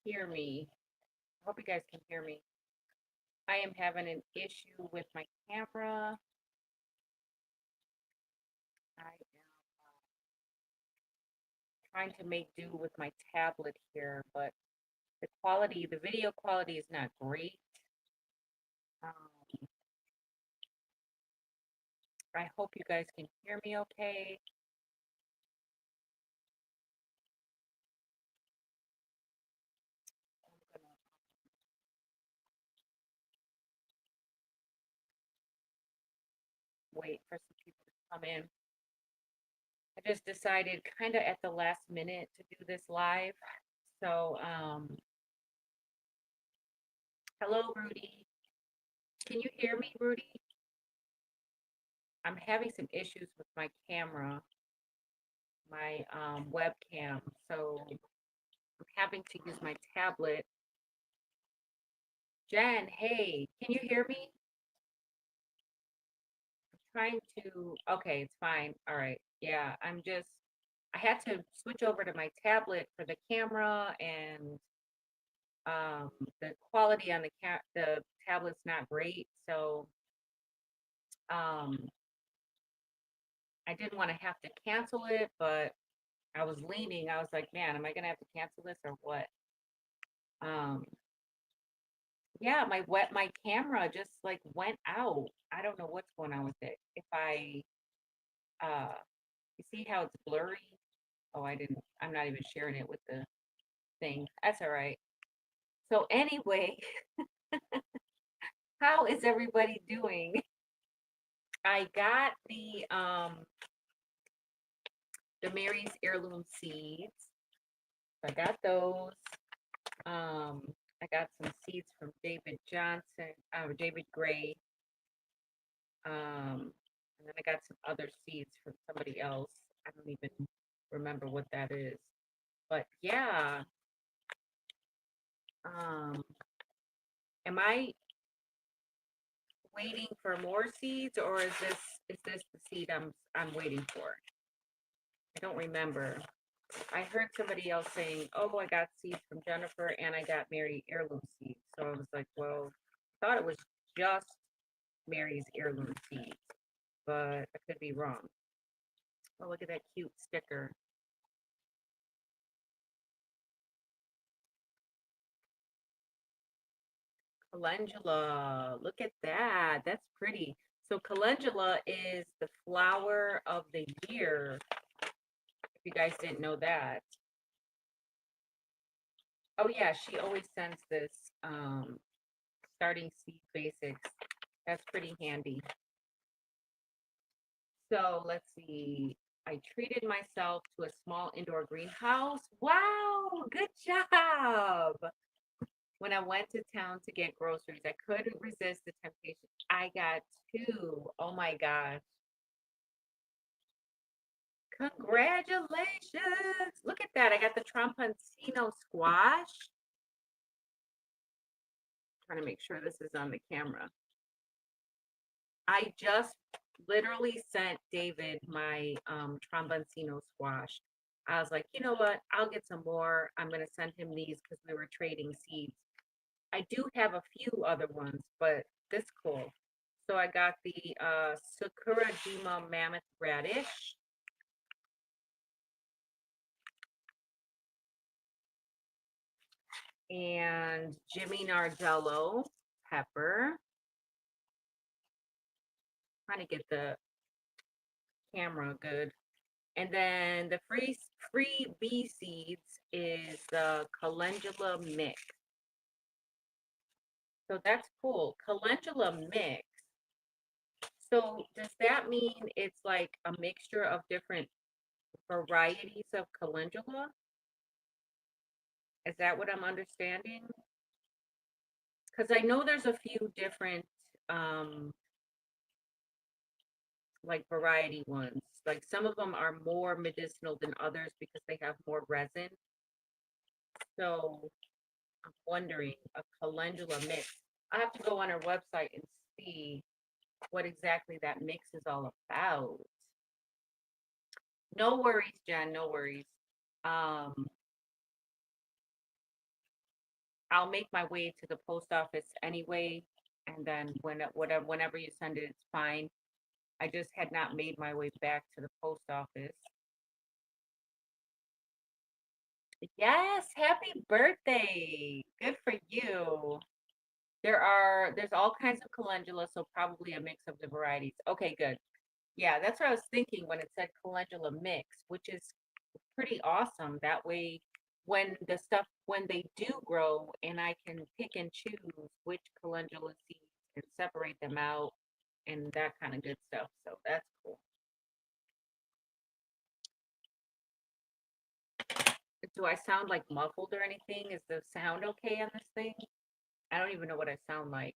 hear me. I hope you guys can hear me. I am having an issue with my camera. I am trying to make do with my tablet here, but the video quality is not great. Um, I hope you guys can hear me okay. I'm gonna wait for some people to come in. I just decided kind of at the last minute to do this live. So, hello, Rudy. Can you hear me, Rudy? I'm having some issues with my camera, my webcam. So I'm having to use my tablet. Jen, hey, can you hear me? Trying to, okay, it's fine. All right. Yeah, I had to switch over to my tablet for the camera and um, the quality on the tablet's not great. So um, I didn't want to have to cancel it, but I was leaning. I was like, man, am I gonna have to cancel this or what? Um, yeah, my camera just like went out. I don't know what's going on with it. If I uh you see how it's blurry? Oh, I'm not even sharing it with the thing. That's all right. So anyway, how is everybody doing? I got the Mary's heirloom seeds. I got those. Um I got some seeds from David Gray. And then I got some other seeds from somebody else. I don't even remember what that is. But yeah, um, am I waiting for more seeds or is this the seed I'm waiting for? I don't remember. I heard somebody else saying, "Oh, I got seeds from Jennifer and I got Mary heirloom seeds." So I was like, "Well, I thought it was just Mary's heirloom seeds, but I could be wrong." Oh, look at that cute sticker. Calendula. Look at that. That's pretty. So calendula is the flower of the year. If you guys didn't know that. Oh yeah, she always sends this starting seed basics. That's pretty handy. So let's see. I treated myself to a small indoor greenhouse. Wow, good job. When I went to town to get groceries, I couldn't resist the temptation. I got two. Oh my gosh. Congratulations. Look at that. I got the Trompancino squash. Trying to make sure this is on the camera. I just literally sent David my Trompancino squash. I was like, you know what? I'll get some more. I'm going to send him these because we were trading seeds. I do have a few other ones, but this cool. So I got the Sakura Jima Mammoth Radish. And Jimmy Nardello pepper. Trying to get the camera good. And then the free bee seeds is the calendula mix. So that's cool. Calendula mix. So does that mean it's like a mixture of different varieties of calendula? Is that what I'm understanding? Because I know there's a few different um like variety ones. Like some of them are more medicinal than others because they have more resin. So I'm wondering, a calendula mix. I have to go on our website and see what exactly that mix is all about. No worries, Jen, no worries. Um, I'll make my way to the post office anyway, and then whenever you send it, it's fine. I just had not made my way back to the post office. Yes, happy birthday. Good for you. There's all kinds of calendula, so probably a mix of the varieties. Okay, good. Yeah, that's what I was thinking when it said calendula mix, which is pretty awesome. That way, when they do grow, and I can pick and choose which calendula seeds and separate them out and that kind of good stuff. So that's cool. Do I sound like muffled or anything? Is the sound okay on this thing? I don't even know what I sound like.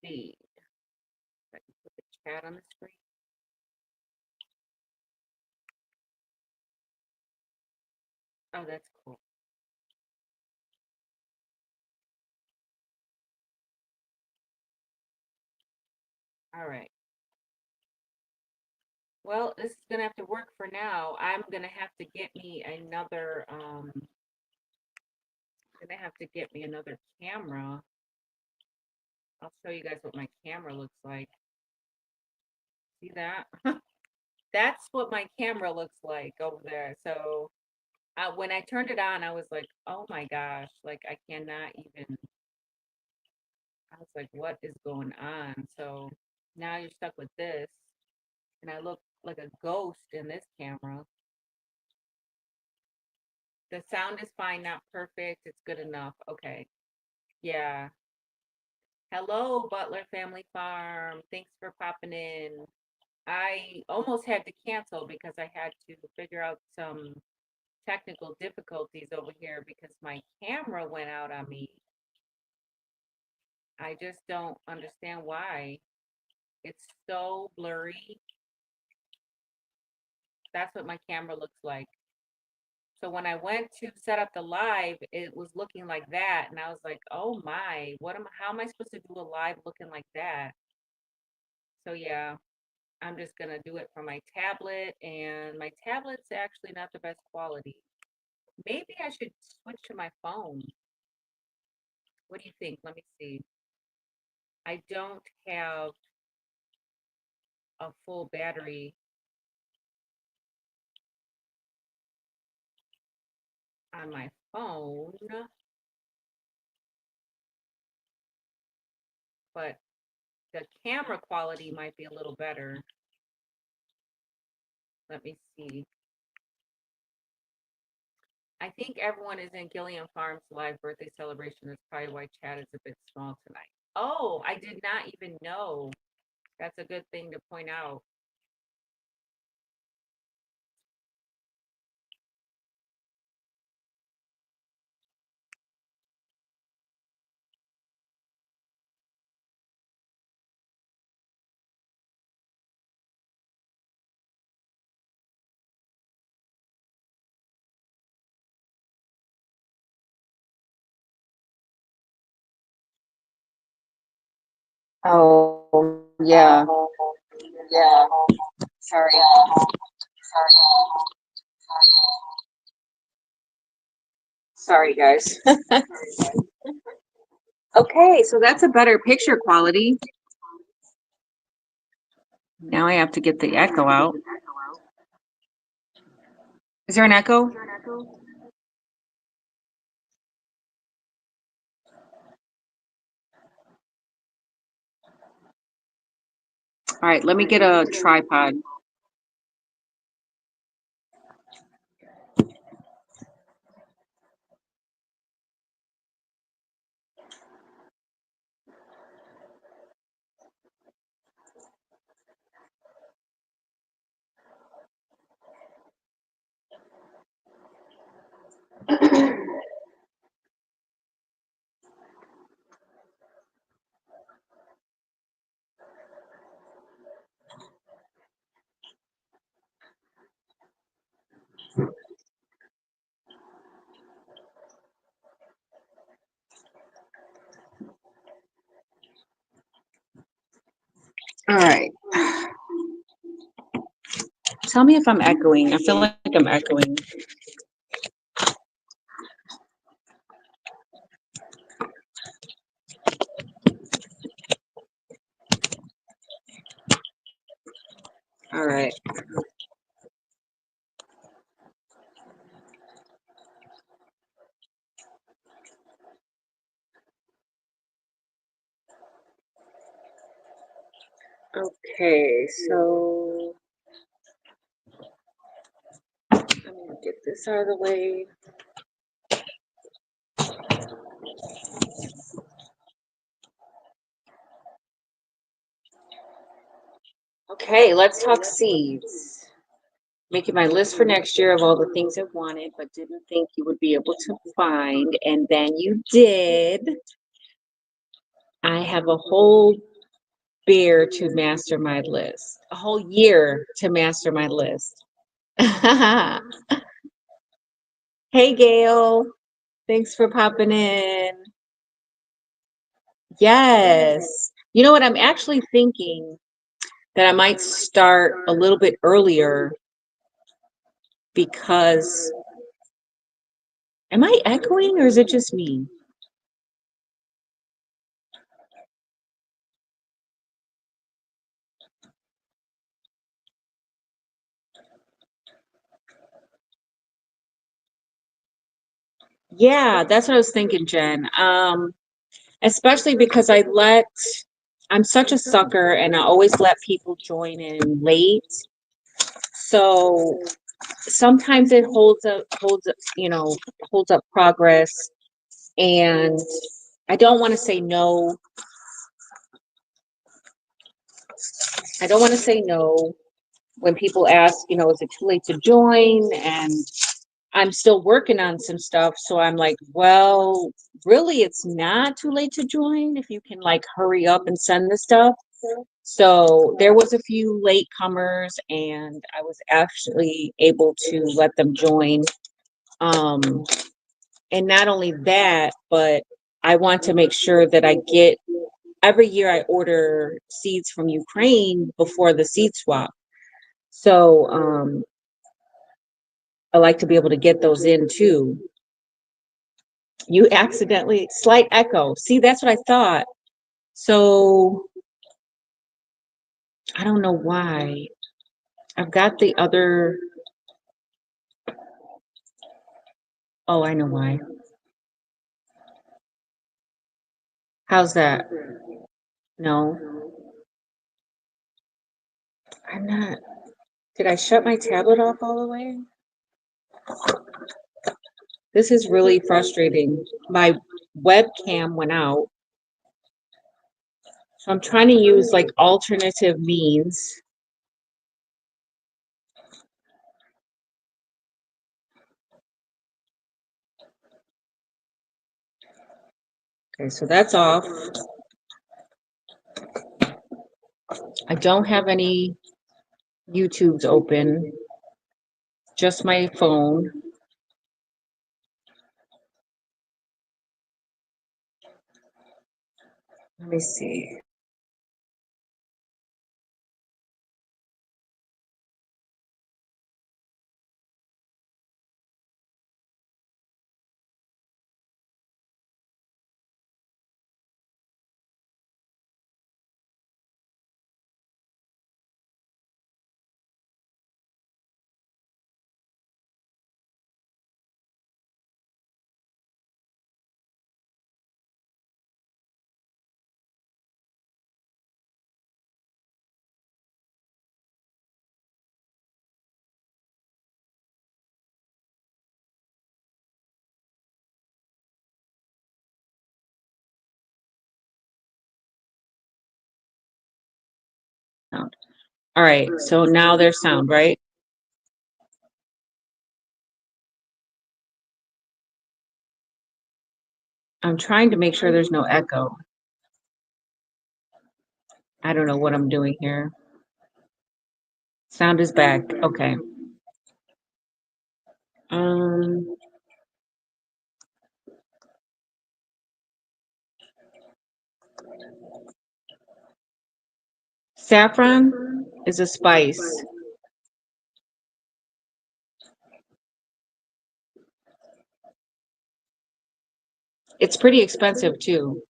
Let's see. If I can put the chat on the screen. Oh, that's cool. All right. Well, this is gonna have to work for now. I'm gonna have to get me another gonna have to get me another camera. I'll show you guys what my camera looks like. See that? That's what my camera looks like over there. So when I turned it on, I was like, oh my gosh, like I cannot even, I was like, what is going on? So now you're stuck with this, and I look like a ghost in this camera. The sound is fine, not perfect. It's good enough. Okay. Yeah. Hello, Butler Family Farm. Thanks for popping in. I almost had to cancel because I had to figure out some technical difficulties over here because my camera went out on me. I just don't understand why. It's so blurry. That's what my camera looks like. So when I went to set up the live, it was looking like that. And I was like, oh my, how am I supposed to do a live looking like that? So yeah, I'm just gonna do it from my tablet, and my tablet's actually not the best quality. Maybe I should switch to my phone. What do you think? Let me see. I don't have a full battery on my phone, but the camera quality might be a little better. Let me see. I think everyone is in Gilliam Farms live birthday celebration. That's probably why chat is a bit small tonight. Oh, I did not even know. That's a good thing to point out. Oh, yeah. Yeah. Sorry. Sorry, guys. Okay, so that's a better picture quality. Now I have to get the echo out. Is there an echo? All right, let me get a tripod. All right. Tell me if I'm echoing. I feel like I'm echoing. All right. Okay, so I'm gonna get this out of the way. Okay, let's talk seeds. Making my list for next year of all the things I wanted, but didn't think you would be able to find, and then you did. I have a whole beer to master my list, a whole year to master my list. Hey, Gail. Thanks for popping in. Yes. You know what? I'm actually thinking that I might start a little bit earlier because am I echoing or is it just me? Yeah, that's what I was thinking, Jen. Especially because I'm such a sucker and I always let people join in late. So sometimes it holds up progress. And I don't want to say no. I don't want to say no when people ask, is it too late to join? And I'm still working on some stuff. So I'm like, well, really, it's not too late to join if you can like hurry up and send the stuff. So there was a few late comers and I was actually able to let them join. Um, and not only that, but I want to make sure that I get every year I order seeds from Ukraine before the seed swap. So I like to be able to get those in too. You accidentally, slight echo. See, that's what I thought. So I don't know why. I've got the other. Oh, I know why. How's that? No, I'm not. Did I shut my tablet off all the way? This is really frustrating. My webcam went out. So I'm trying to use like alternative means. Okay, so that's off. I don't have any YouTubes open, just my phone. Let me see. Sound. All right, so now there's sound, right? I'm trying to make sure there's no echo. I don't know what I'm doing here. Sound is back. Okay. Um, Saffron is a spice. It's pretty expensive too.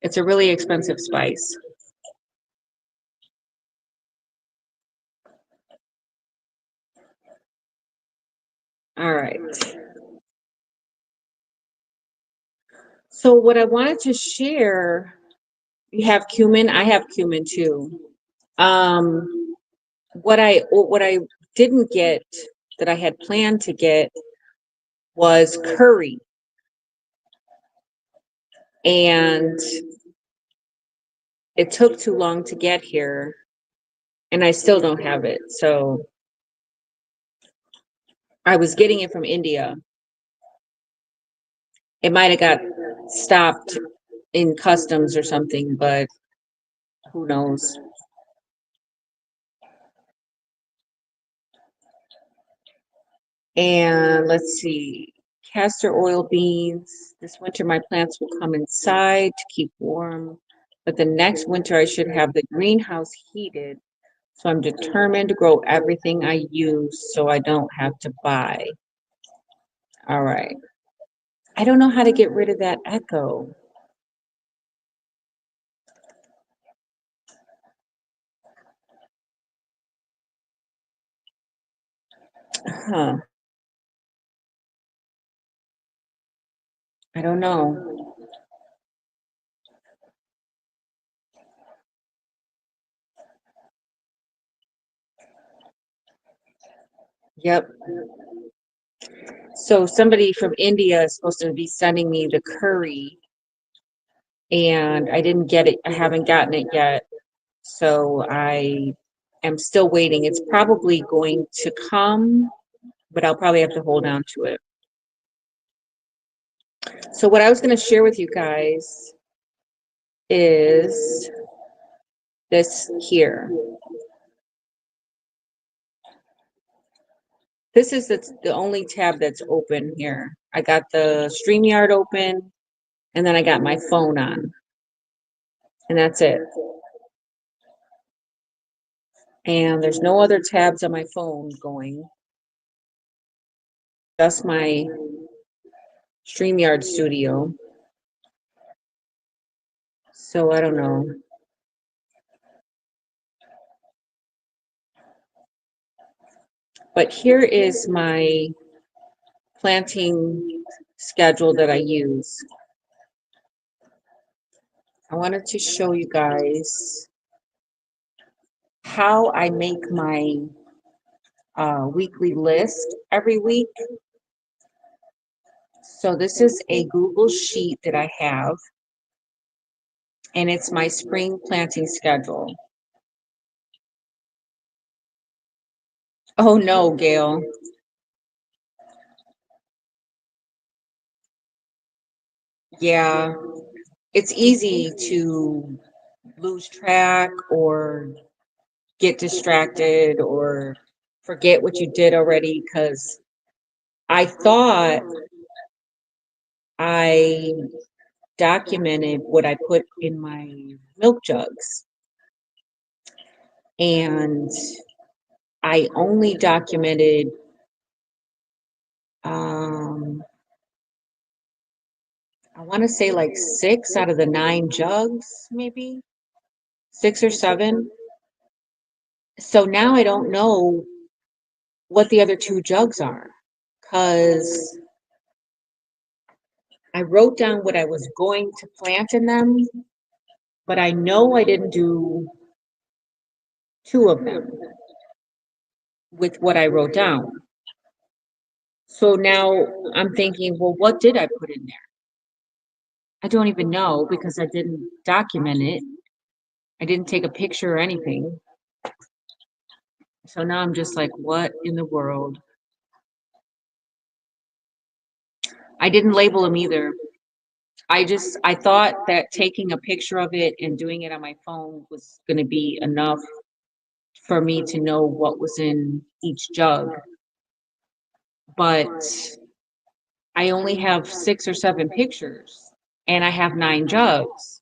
It's a really expensive spice. All right. So what I wanted to share, you have cumin. I have cumin too. What I didn't get that I had planned to get was curry, and it took too long to get here, and I still don't have it. So I was getting it from India. It might have got stopped in customs or something, but who knows? And let's see, castor oil beans. This winter, my plants will come inside to keep warm, but the next winter, I should have the greenhouse heated. So I'm determined to grow everything I use so I don't have to buy. All right. I don't know how to get rid of that echo. Huh. I don't know. Yep. So somebody from India is supposed to be sending me the curry, and I didn't get it. I haven't gotten it yet. So I am still waiting. It's probably going to come, but I'll probably have to hold on to it. So what I was going to share with you guys is this here. This is the only tab that's open here. I got the StreamYard open, and then I got my phone on, and that's it. And there's no other tabs on my phone going. Just my StreamYard studio. So I don't know. But here is my planting schedule that I use. I wanted to show you guys how I make my weekly list every week. So this is a Google Sheet that I have, and it's my spring planting schedule. Oh no, Gail. Yeah, it's easy to lose track or get distracted or forget what you did already, because I thought I documented what I put in my milk jugs, and I only documented I want to say like 6 out of the 9 jugs, maybe 6 or 7. So now I don't know what the other 2 jugs are, because I wrote down what I was going to plant in them, but I know I didn't do 2 of them with what I wrote down. So now I'm thinking, well, what did I put in there? I don't even know because I didn't document it. I didn't take a picture or anything. So now I'm just like, what in the world? I didn't label them either. I thought that taking a picture of it and doing it on my phone was going to be enough for me to know what was in each jug. But I only have 6 or 7 pictures, and I have 9 jugs,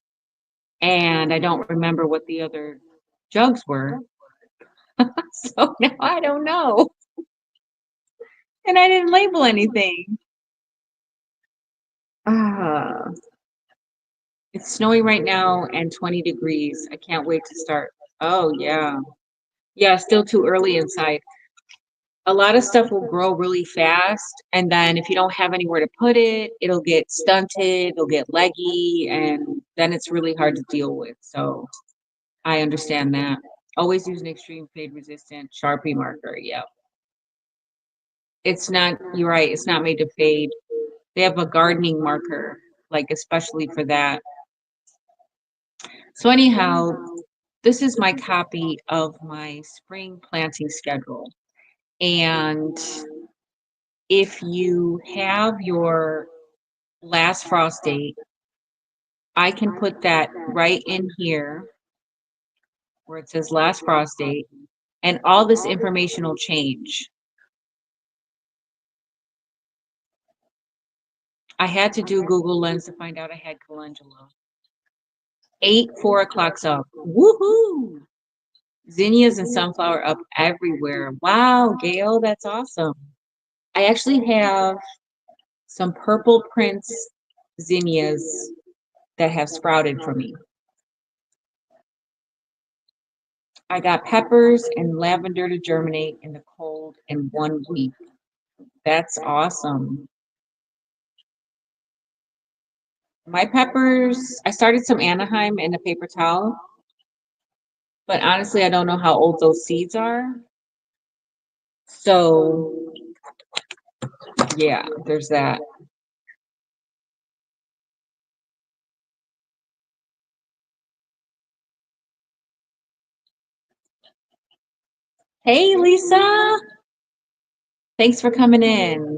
and I don't remember what the other jugs were. So now I don't know. And I didn't label anything. Ah, it's snowing right now and 20 degrees. I can't wait to start. Oh, yeah. Yeah, still too early inside. A lot of stuff will grow really fast, and then if you don't have anywhere to put it, it'll get stunted, it'll get leggy, and then it's really hard to deal with. So I understand that. Always use an extreme fade resistant Sharpie marker. Yep. It's not, you're right, it's not made to fade. They have a gardening marker, like especially for that. So anyhow, this is my copy of my spring planting schedule. And if you have your last frost date, I can put that right in here where it says last frost date, and all this information will change. I had to do Google Lens to find out I had calendula. 4 o'clock's up. Woohoo! Zinnias and sunflower up everywhere. Wow, Gail, that's awesome. I actually have some purple prince zinnias that have sprouted for me. I got peppers and lavender to germinate in the cold in 1 week. That's awesome. My peppers, I started some Anaheim in a paper towel, but honestly, I don't know how old those seeds are. So, yeah, there's that. Hey, Lisa. Thanks for coming in.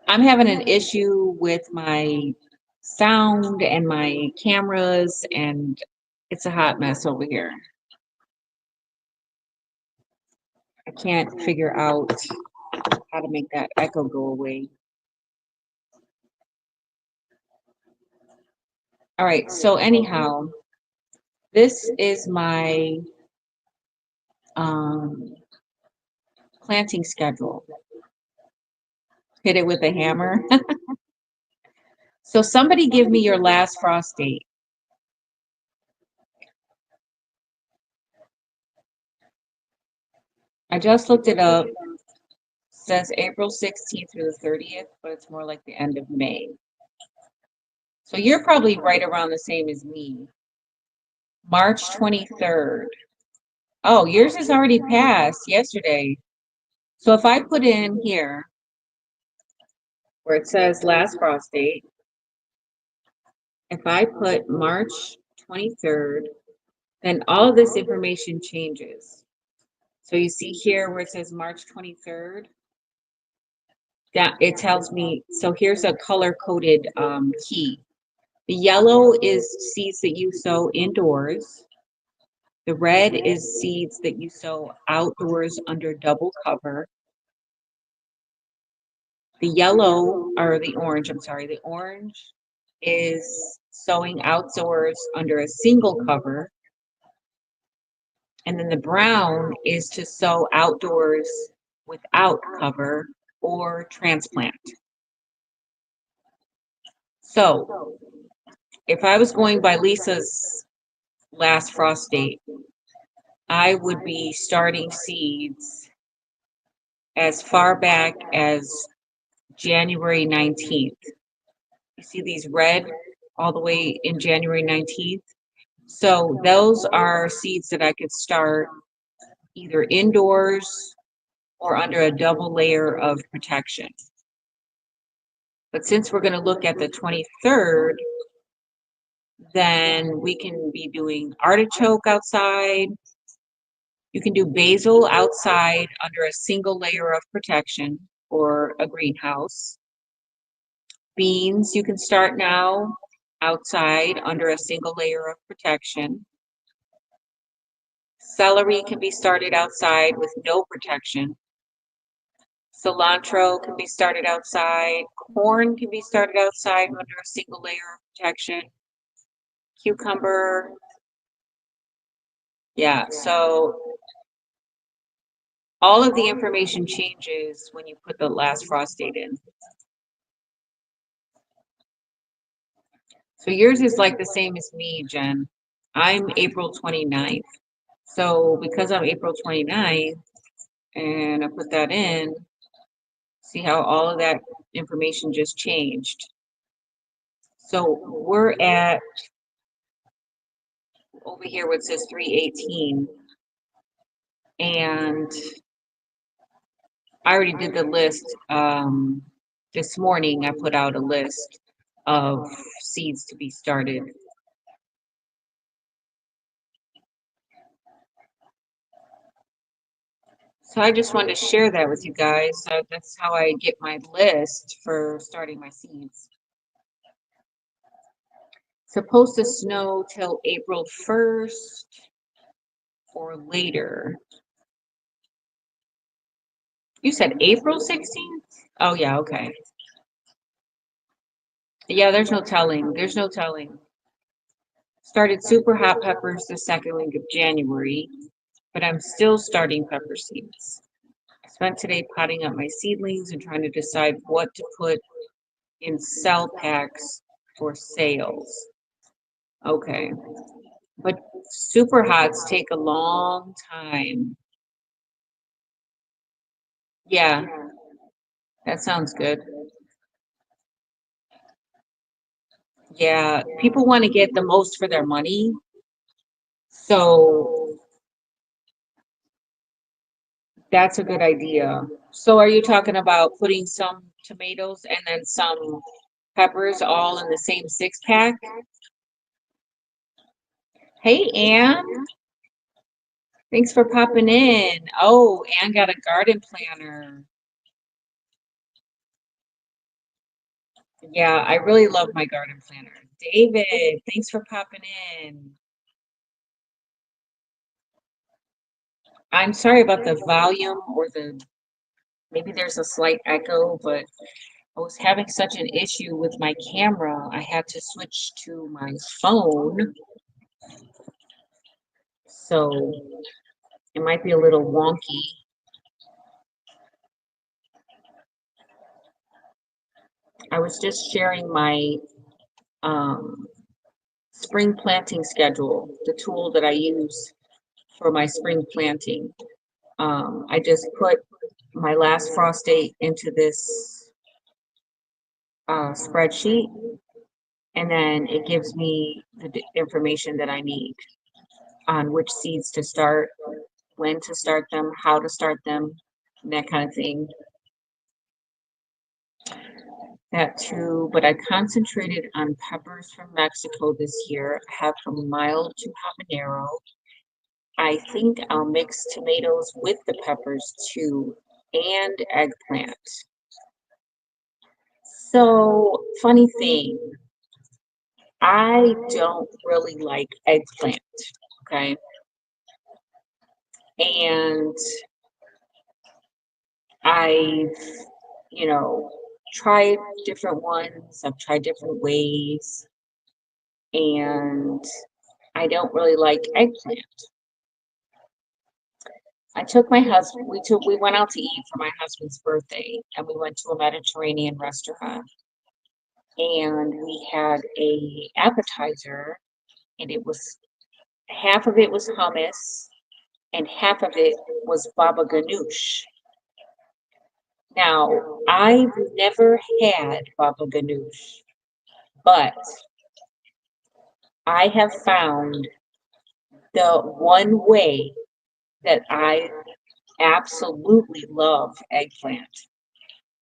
I'm having an issue with my sound and my cameras, and it's a hot mess over here. I can't figure out how to make that echo go away. All right, so anyhow, this is my um, planting schedule. Hit it with a hammer. So somebody give me your last frost date. I just looked it up. It says April 16th through the 30th, but it's more like the end of May. So you're probably right around the same as me. March 23rd. Oh, yours is already passed yesterday. So if I put in here where it says last frost date, if I put March 23rd, then all of this information changes. So you see here where it says March 23rd, that it tells me, so here's a color-coded key. The yellow is seeds that you sow indoors. The red is seeds that you sow outdoors under double cover. The yellow, or the orange, I'm sorry, the orange is sowing outdoors under a single cover. And then the brown is to sow outdoors without cover or transplant. So if I was going by Lisa's last frost date, I would be starting seeds as far back as January 19th. You see these red all the way in January 19th? So those are seeds that I could start either indoors or under a double layer of protection. But since we're going to look at the 23rd, then we can be doing artichoke outside. You can do basil outside under a single layer of protection or a greenhouse. Beans you can start now outside under a single layer of protection. Celery can be started outside with no protection. Cilantro can be started outside. Corn can be started outside under a single layer of protection. Cucumber. Yeah, so all of the information changes when you put the last frost date in. So yours is like the same as me, Jen. I'm April 29th. So because I'm April 29th, and I put that in, see how all of that information just changed. So we're at over here where it says 318, and I already did the list. This morning I put out a list of seeds to be started. So I just wanted to share that with you guys. That's how I get my list for starting my seeds. Supposed to snow till April 1st or later. You said April 16th? Oh yeah, okay. Yeah, there's no telling. There's no telling. Started super hot peppers the second week of January, but I'm still starting pepper seeds. I spent today potting up my seedlings and trying to decide what to put in cell packs for sales. Okay. But super hots take a long time. Yeah, that sounds good. Yeah, people want to get the most for their money. So that's a good idea. So are you talking about putting some tomatoes and then some peppers all in the same 6-pack? Hey, Ann, thanks for popping in. Oh, Ann got a garden planner. Yeah, I really love my garden planner. David, thanks for popping in. I'm sorry about the volume or maybe there's a slight echo, but I was having such an issue with my camera. I had to switch to my phone. So it might be a little wonky. I was just sharing my spring planting schedule, the tool that I use for my spring planting. I just put my last frost date into this spreadsheet, and then it gives me the information that I need on which seeds to start, when to start them, how to start them, and that kind of thing. That too, but I concentrated on peppers from Mexico this year. I have from mild to habanero. I think I'll mix tomatoes with the peppers too, and eggplant. So, funny thing, I don't really like eggplant, okay? And I've, tried different ones, I've tried different ways, and I don't really like eggplant. I took my husband, we went out to eat for my husband's birthday, and we went to a Mediterranean restaurant, and we had a appetizer, and it was half of it was hummus and half of it was baba ganoush. Now, I've never had baba ganoush, but I have found the one way that I absolutely love eggplant,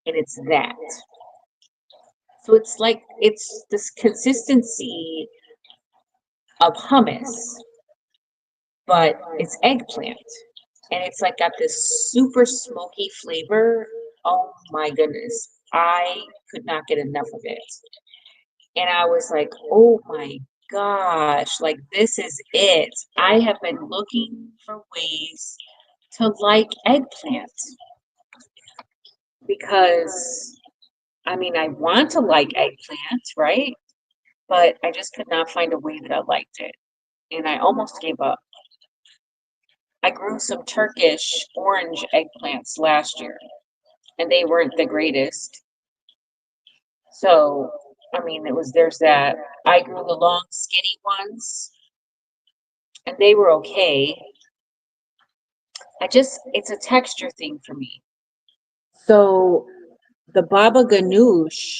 and it's that. So it's like it's this consistency of hummus, but it's eggplant. And it's like got this super smoky flavor. Oh my goodness. I could not get enough of it. And I was like, oh my gosh, like this is it. I have been looking for ways to like eggplant because I mean, I want to like eggplant, right? But I just could not find a way that I liked it. And I almost gave up. I grew some Turkish orange eggplants last year, and they weren't the greatest. So I mean, there's that. I grew the long, skinny ones, and they were okay. It's a texture thing for me. So the baba ganoush,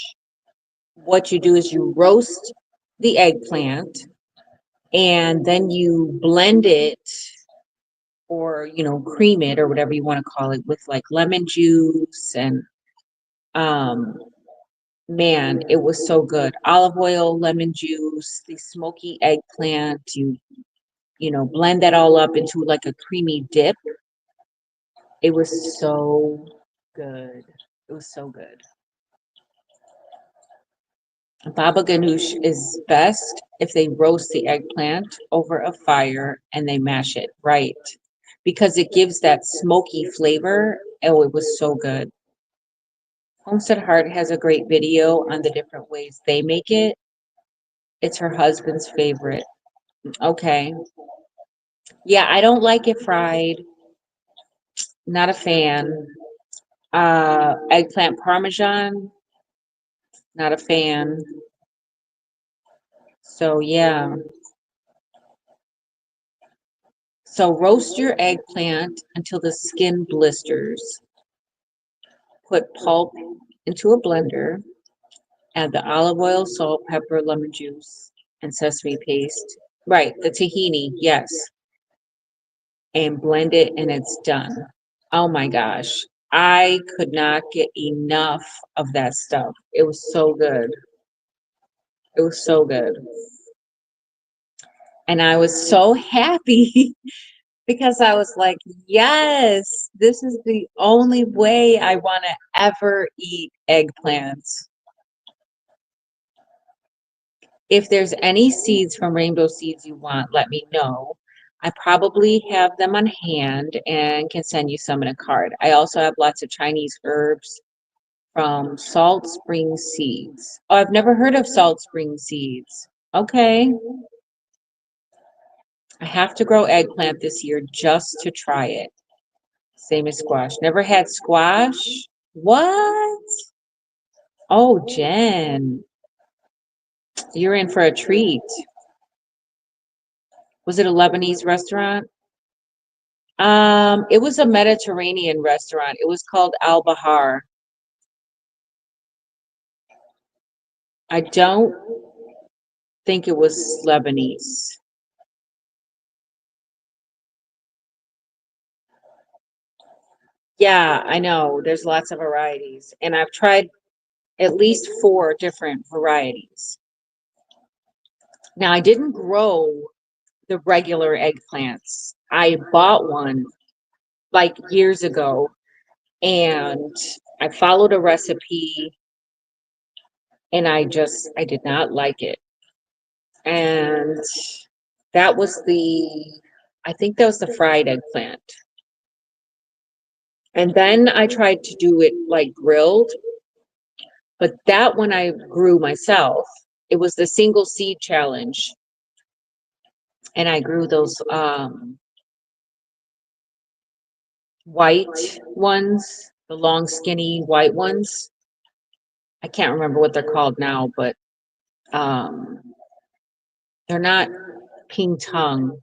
what you do is you roast the eggplant and then you blend it or, cream it or whatever you want to call it with like lemon juice and um man, it was so good. Olive oil, lemon juice, the smoky eggplant, blend that all up into like a creamy dip. It was so good. It was so good. Baba ganoush is best if they roast the eggplant over a fire and they mash it right because it gives that smoky flavor. Oh, it was so good. Homestead Heart has a great video on the different ways they make it. It's her husband's favorite. Okay. Yeah, I don't like it fried. Not a fan. Eggplant parmesan, not a fan. So yeah. So roast your eggplant until the skin blisters. Put pulp into a blender. Add the olive oil, salt, pepper, lemon juice, and sesame paste. Right, the tahini, yes. And blend it and it's done. Oh my gosh. I could not get enough of that stuff. It was so good. It was so good. And I was so happy because I was like, yes, this is the only way I want to ever eat eggplants. If there's any seeds from Rainbow Seeds you want, let me know. I probably have them on hand and can send you some in a card. I also have lots of Chinese herbs from Salt Spring Seeds. Oh, I've never heard of Salt Spring Seeds. Okay. I have to grow eggplant this year just to try it. Same as squash. Never had squash? What? Oh, Jen, you're in for a treat. Was it a Lebanese restaurant? It was a Mediterranean restaurant. It was called Al Bahar. I don't think it was Lebanese. Yeah, I know. There's lots of varieties, and I've tried at least 4 different varieties. Now, I didn't grow the regular eggplants. I bought one like years ago and I followed a recipe and I did not like it. And that was I think that was the fried eggplant. And then I tried to do it like grilled, but that one I grew myself. It was the single seed challenge. And I grew those white ones, the long skinny white ones. I can't remember what they're called now, but um they're not ping tongue.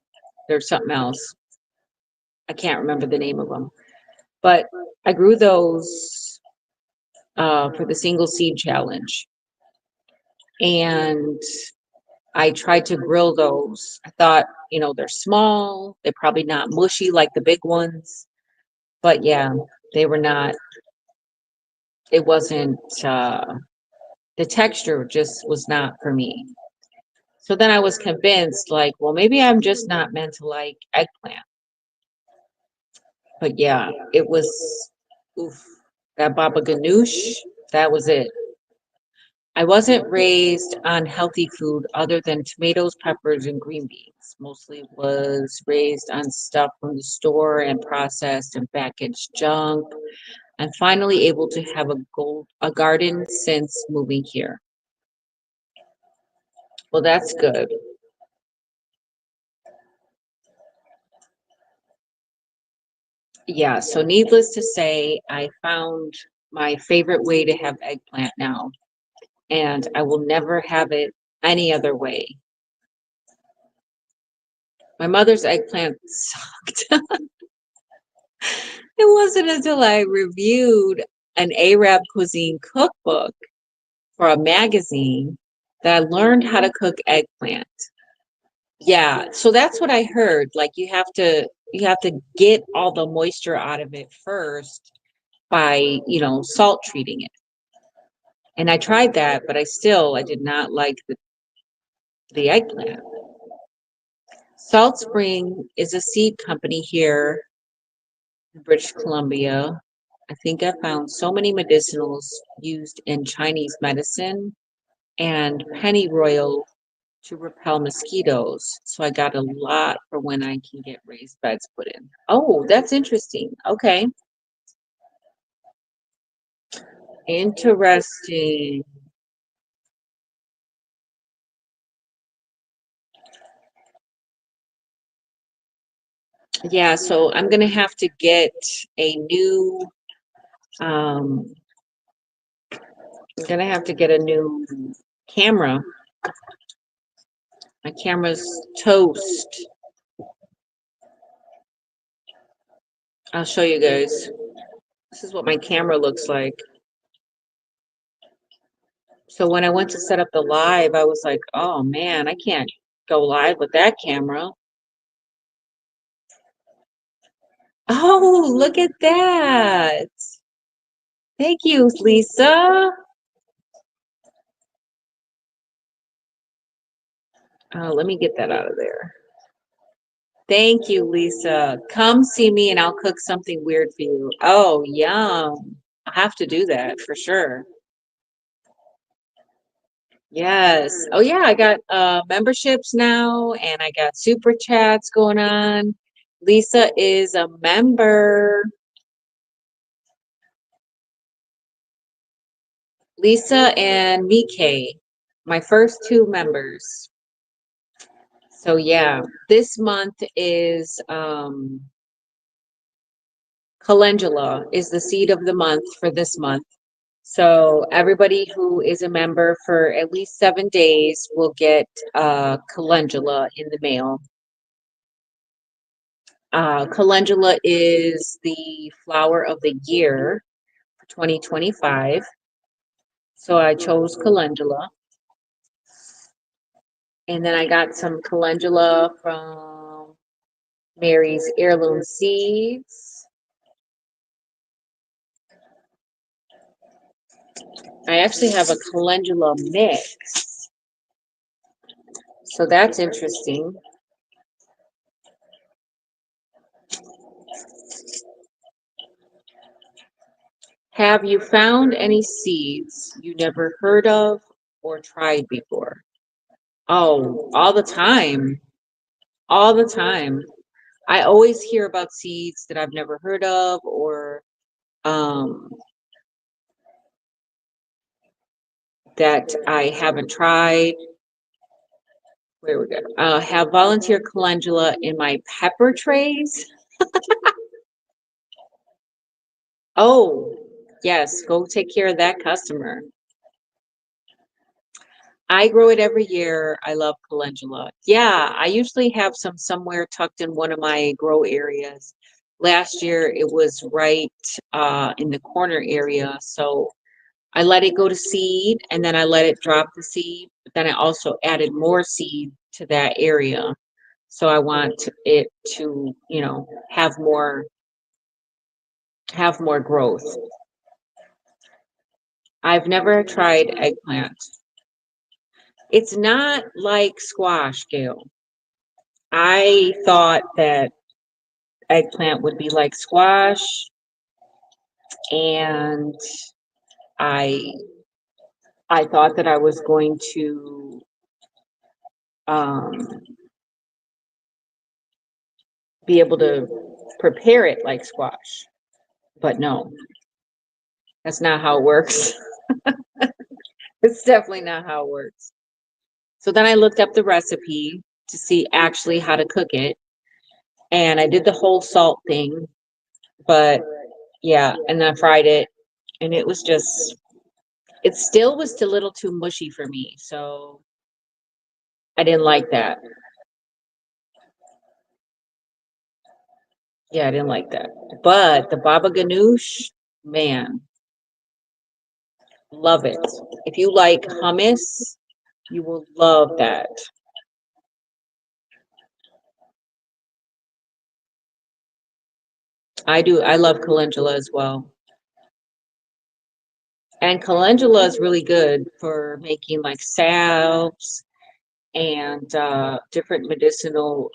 They're something else. I can't remember the name of them. But I grew those for the single seed challenge. And I tried to grill those. I thought, they're small. They're probably not mushy like the big ones. But yeah, they were not, it wasn't, the texture just was not for me. So then I was convinced, like, well, maybe I'm just not meant to like eggplant. But yeah, it was, oof, that baba ganoush, that was it. I wasn't raised on healthy food other than tomatoes, peppers, and green beans. Mostly was raised on stuff from the store and processed and packaged junk. I'm finally able to have a garden since moving here. Well, that's good. Yeah, so needless to say, I found my favorite way to have eggplant now. and I will never have it any other way. My mother's eggplant sucked. It wasn't until I reviewed an Arab cuisine cookbook for a magazine that I learned how to cook eggplant. Yeah, so that's what I heard. Like you have to get all the moisture out of it first by, salt treating it. And I tried that, but I did not like the eggplant. Salt Spring is a seed company here in British Columbia. I think I found so many medicinals used in Chinese medicine and pennyroyal to repel mosquitoes. So I got a lot for when I can get raised beds put in. Oh, that's interesting. Okay. Interesting. Yeah, so I'm gonna have to get a new um I'm gonna have to get a new camera. My camera's toast. I'll show you guys. This is what my camera looks like. So when I went to set up the live, I was like, oh man, I can't go live with that camera. Oh, look at that. Thank you, Lisa. Let me get that out of there. Thank you, Lisa. Come see me and I'll cook something weird for you. Oh, yum. I'll have to do that for sure. Yes. Oh yeah, I got memberships now and I got super chats going on. Lisa is a member. Lisa and Mike, my first two members. So yeah, this month is calendula is the seed of the month for this month. So everybody who is a member for at least 7 days will get calendula in the mail. Calendula is the flower of the year for 2025. So I chose calendula. And then I got some calendula from Mary's Heirloom Seeds. I actually have a calendula mix. So that's interesting. Have you found any seeds you never heard of or tried before? Oh, all the time. All the time. I always hear about seeds that I've never heard of or um, that I haven't tried. Where we go? Have volunteer calendula in my pepper trays. Oh, yes, go take care of that customer. I grow it every year. I love calendula. Yeah, I usually have some somewhere tucked in one of my grow areas. Last year it was right in the corner area. So I let it go to seed and then I let it drop the seed. But then I also added more seed to that area. So I want it to, have more growth. I've never tried eggplant. It's not like squash, Gail. I thought that eggplant would be like squash, and I I thought that I was going to um, be able to prepare it like squash, but no, that's not how it works. It's definitely not how it works. So then I looked up the recipe to see actually how to cook it, and I did the whole salt thing, but yeah, and then I fried it, and it was just It still was a little too mushy for me, so I didn't like that. Yeah, I didn't like that. But the baba ganoush, man, love it. If you like hummus, you will love that. I do. I love calendula as well. And calendula is really good for making like salves and different medicinal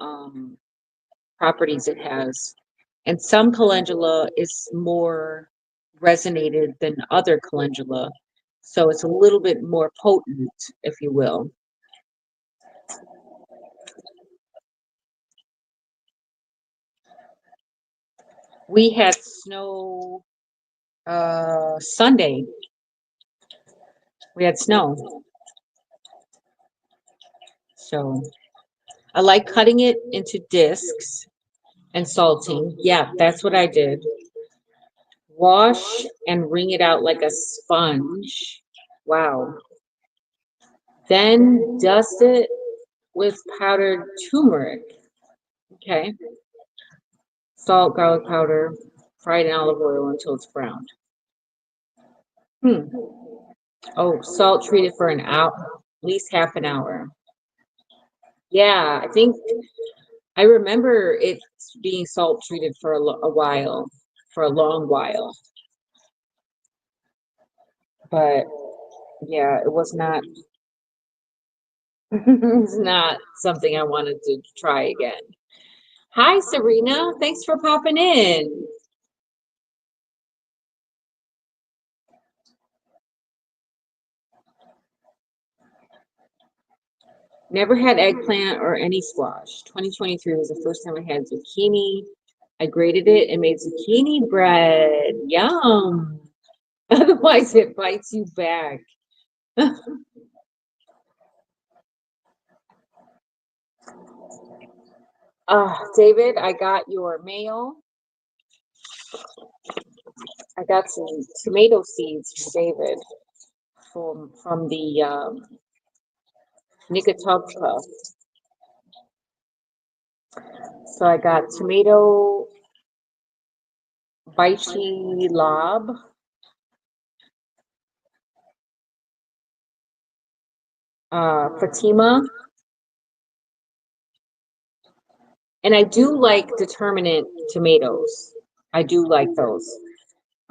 properties it has. And some calendula is more resonated than other calendula. So it's a little bit more potent, if you will. We had snow Sunday. We had snow. So I like cutting it into discs and salting. Yeah, that's what I did. Wash and wring it out like a sponge. Wow. Then dust it with powdered turmeric. Okay. Salt, garlic powder, fried in olive oil until it's browned. Hmm. Oh, salt treated for an hour, at least half an hour. Yeah, I think I remember it being salt treated for a while, for a long while. But yeah, it was not it's not something I wanted to try again. Hi, Serena. Thanks for popping in. Never had eggplant or any squash. 2023 was the first time I had zucchini. I grated it and made zucchini bread. Yum. Otherwise, it bites you back. David, I got your mail. I got some tomato seeds from David from the Nicotovka. So I got tomato Baichi Lab, Fatima, and I do like determinate tomatoes. I do like those.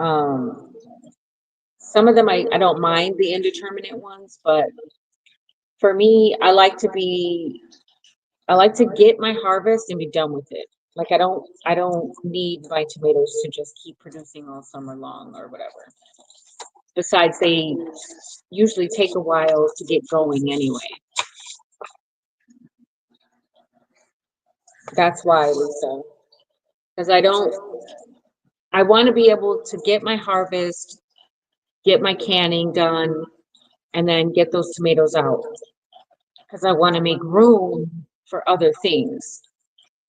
Um, some of them I don't mind the indeterminate ones, but for me, I like to get my harvest and be done with it. Like I don't need my tomatoes to just keep producing all summer long or whatever. Besides, they usually take a while to get going anyway. That's why, Lisa. Because I want to be able to get my harvest, get my canning done, and then get those tomatoes out. Because I want to make room for other things.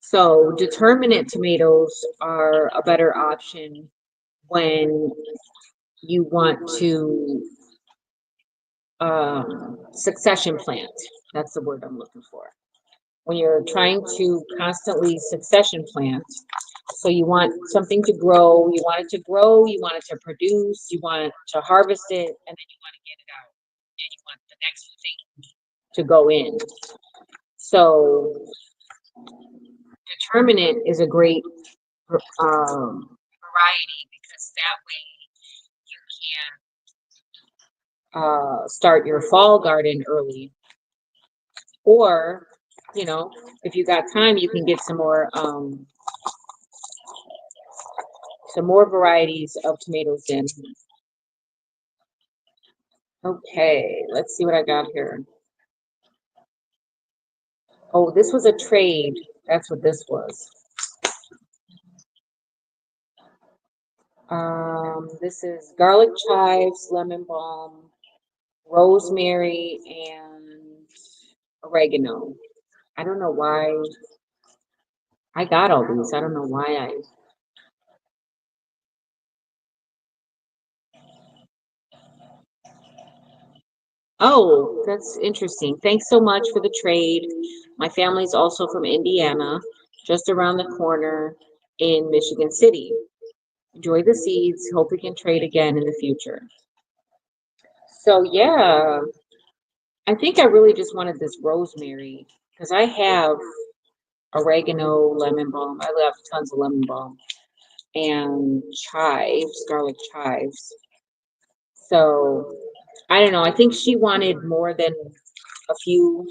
So determinate tomatoes are a better option when you want to succession plant. That's the word I'm looking for. When you're trying to constantly succession plant, so you want something to grow, you want it to grow, you want it to produce, you want to harvest it, and then you want to get it out, and you want the next thing to go in. So determinate is a great variety because that way you can start your fall garden early. Or, you know, if you got time, you can get some more varieties of tomatoes in. Okay, let's see what I got here. Oh, this was a trade. That's what this was. This is garlic chives, lemon balm, rosemary, and oregano. I don't know why I got all these. I don't know why I. Oh, that's interesting. Thanks so much for the trade. My family's also from Indiana, just around the corner in Michigan City. Enjoy the seeds. Hope we can trade again in the future. So, yeah, I think I really just wanted this rosemary because I have oregano, lemon balm. I love tons of lemon balm and chives, garlic chives. So, I don't know. I think she wanted more than a few,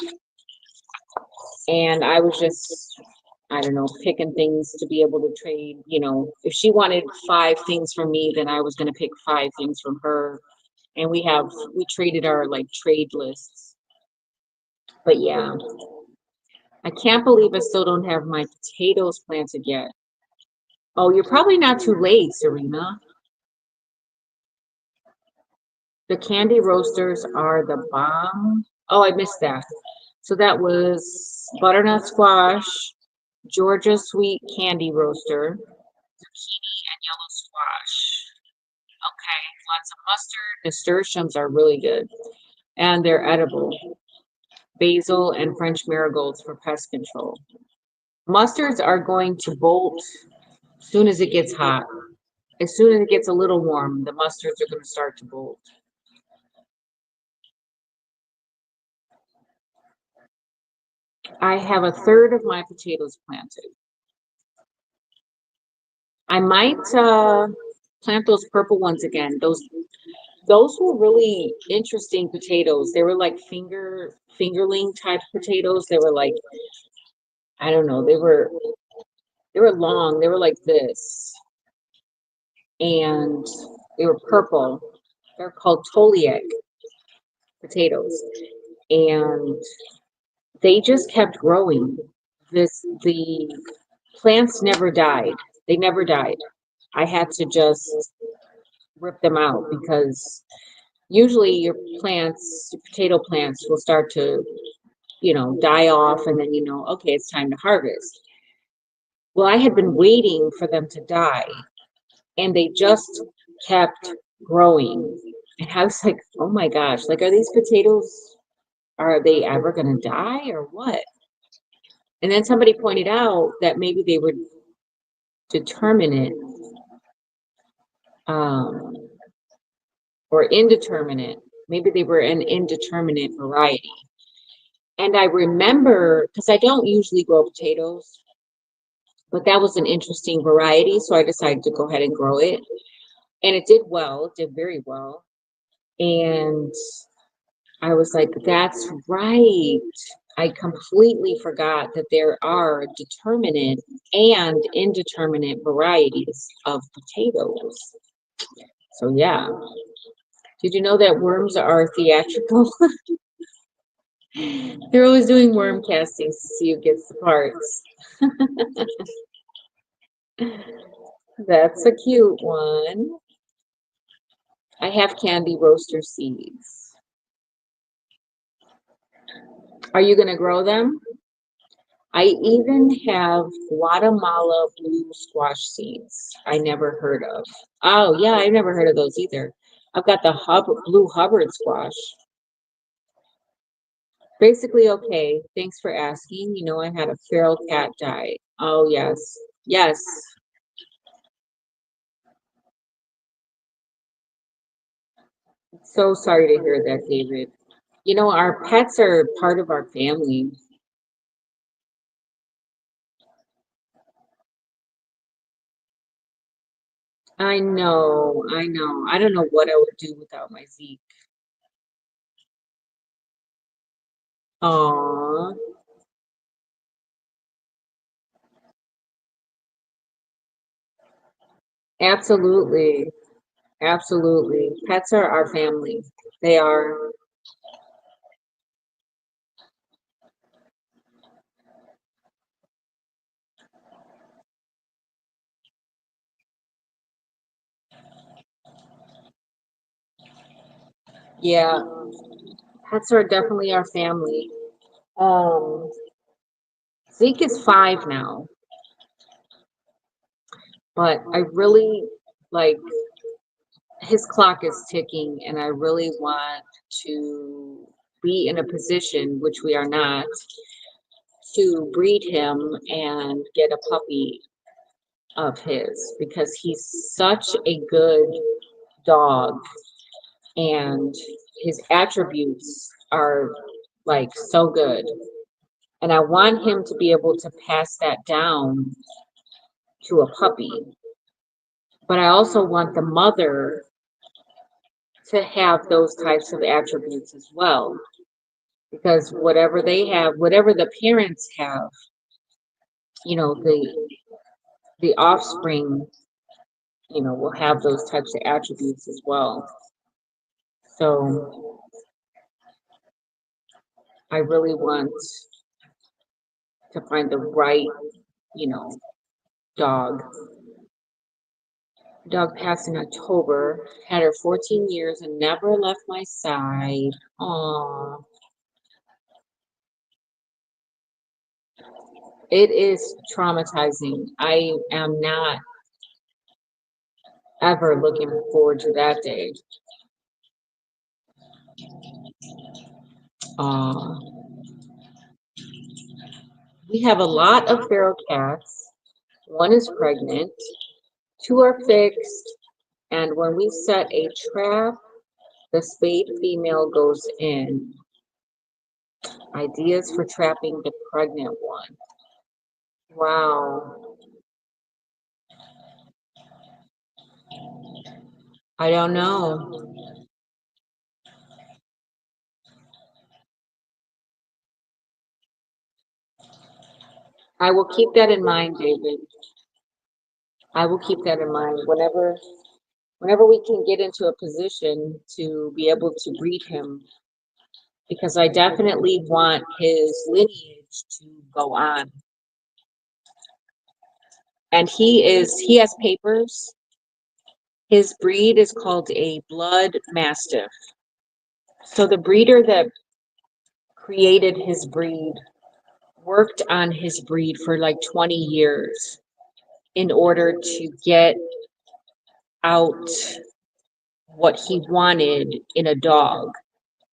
and I was just, I don't know, picking things to be able to trade. If she wanted five things from me, then I was going to pick five things from her. And we traded our like trade lists. But yeah, I can't believe I still don't have my potatoes planted yet. Oh, you're probably not too late, Serena. The candy roasters are the bomb. Oh, I missed that. So that was butternut squash, Georgia sweet candy roaster, zucchini, and yellow squash. Okay, lots of mustard. Nasturtiums are really good, and they're edible. Basil and French marigolds for pest control. Mustards are going to bolt as soon as it gets hot. As soon as it gets a little warm, the mustards are going to start to bolt. I have a third of my potatoes planted. I might plant those purple ones again. Those were really interesting potatoes. They were like fingerling type potatoes. They were like, I don't know, they were long. They were like this, and they were purple. They're called Toliak potatoes, and they just kept growing. The plants never died. They never died. I had to just rip them out because usually your plants, your potato plants will start to, die off and then okay, it's time to harvest. Well, I had been waiting for them to die and they just kept growing. And I was like, oh my gosh, like, are these potatoes, are they ever going to die or what? And then somebody pointed out that maybe they were determinate um, or indeterminate. Maybe they were an indeterminate variety. And I remember, because I don't usually grow potatoes, but that was an interesting variety. So I decided to go ahead and grow it. And it did well, it did very well. And I was like, that's right. I completely forgot that there are determinate and indeterminate varieties of potatoes. So, yeah. Did you know that worms are theatrical? They're always doing worm castings to see who gets the parts. That's a cute one. I have candy roaster seeds. Are you going to grow them? I even have Guatemala blue squash seeds I never heard of. Oh, yeah, I've never heard of those either. I've got the blue Hubbard squash. Basically, okay. Thanks for asking. I had a feral cat die. Oh, yes. Yes. So sorry to hear that, David. Our pets are part of our family. I know, I know. I don't know what I would do without my Zeke. Aw, absolutely. Absolutely. Pets are our family. They are. Yeah, pets are definitely our family. Um, Zeke is 5 now, but I really like his clock is ticking and I really want to be in a position, which we are not, to breed him and get a puppy of his because he's such a good dog and his attributes are like so good. And I want him to be able to pass that down to a puppy. But I also want the mother to have those types of attributes as well. Because whatever they have, whatever the parents have, you know, the offspring, you know, will have those types of attributes as well. So I really want to find the right, you know, dog. Dog passed in October, had her 14 years and never left my side. Aw. It is traumatizing. I am not ever looking forward to that day. Uh, we have a lot of feral cats. One is pregnant, two are fixed, and when we set a trap, the spayed female goes in. Ideas for trapping the pregnant one. Wow. I don't know. I will keep that in mind, David. I will keep that in mind whenever we can get into a position to be able to breed him, because I definitely want his lineage to go on. And he has papers. His breed is called a blood mastiff. So the breeder that created his breed worked on his breed for like 20 years in order to get out what he wanted in a dog.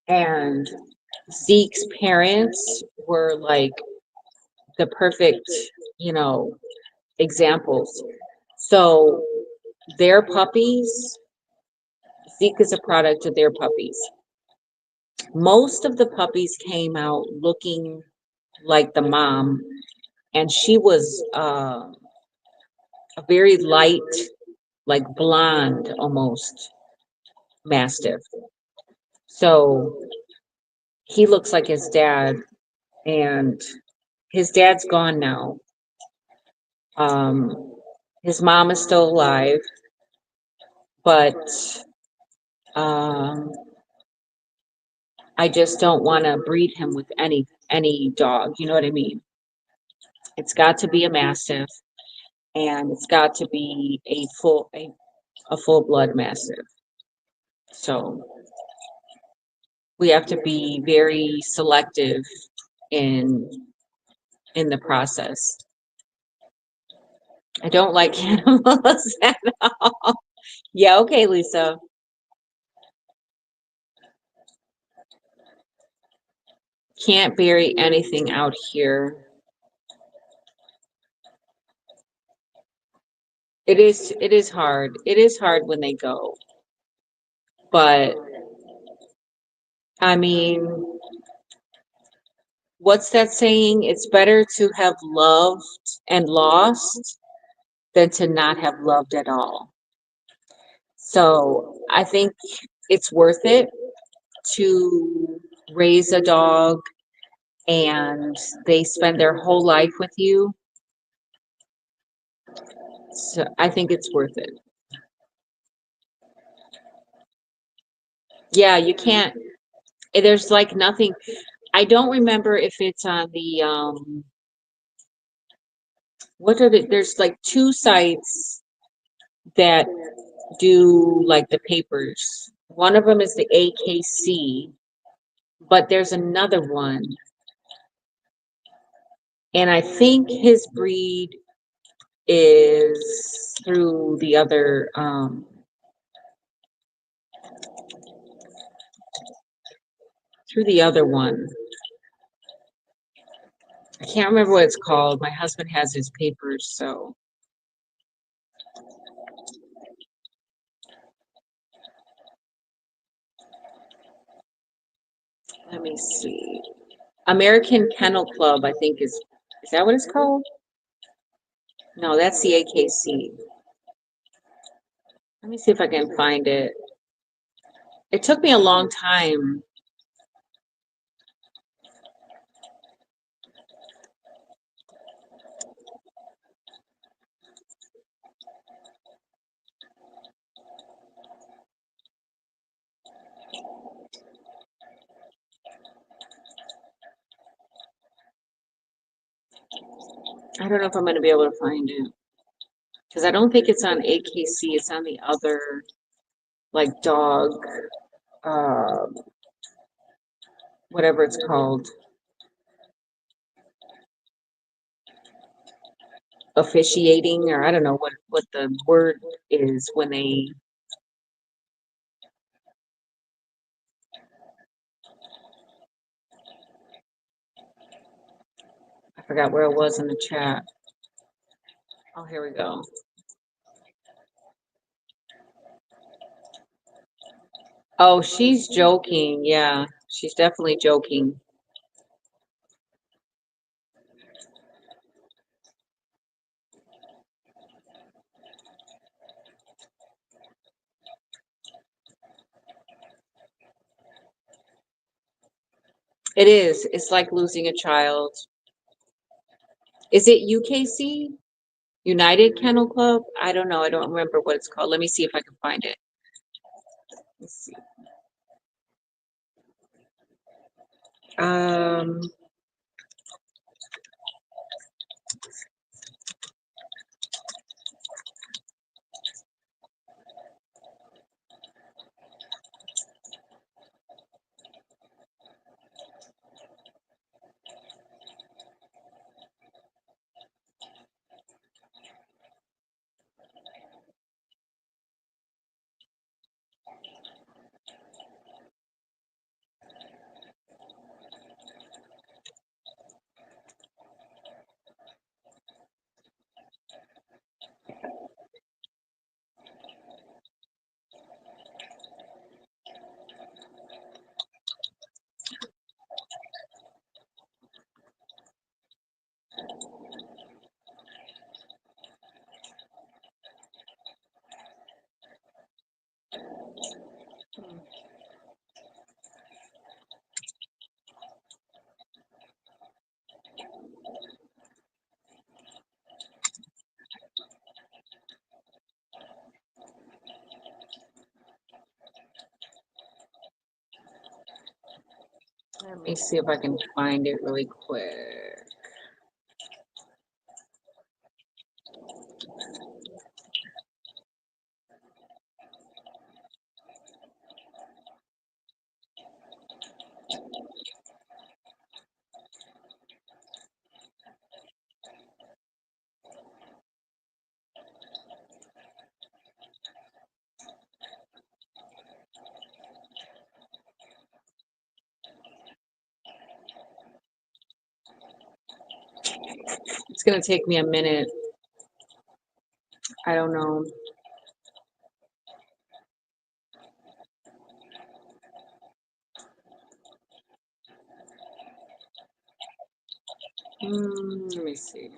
And Zeke's parents were like the perfect, you know, examples. So their puppies, Zeke is a product of their puppies. Most of the puppies came out looking like the mom, and she was a very light, like blonde almost mastiff. So he looks like his dad, and his dad's gone now. Um, his mom is still alive, but um, I just don't want to breed him with any dog. You know what I mean? It's got to be a mastiff, and it's got to be a full blood mastiff. So we have to be very selective in the process. I don't like animals at all. Yeah, okay, Lisa. Can't bury anything out here. It is hard. It is hard when they go. But I mean, what's that saying? It's better to have loved and lost than to not have loved at all. So I think it's worth it to raise a dog and they spend their whole life with you. So I think it's worth it. Yeah, you can't, there's like nothing. I don't remember if it's on the there's like two sites that do like the papers. One of them is the AKC, but there's another one. And I think his breed is through the other through the other one. I can't remember what it's called. My husband has his papers, so. Let me see. American Kennel Club, I think is that what it's called? No, that's the AKC. Let me see if I can find it. It took me a long time. I don't know if I'm going to be able to find it. Because I don't think it's on AKC. It's on the other, like, dog, uh, whatever it's called. Officiating, or I don't know what the word is when they. I forgot where it was in the chat. Oh, here we go. Oh, she's joking. Yeah, she's definitely joking. It is. It's like losing a child. Is it UKC? United Kennel Club? I don't know. I don't remember what it's called. Let me see if I can find it. Let's see. Um, Let me see if I can find it really quick. It's gonna take me a minute. I don't know. Let me see.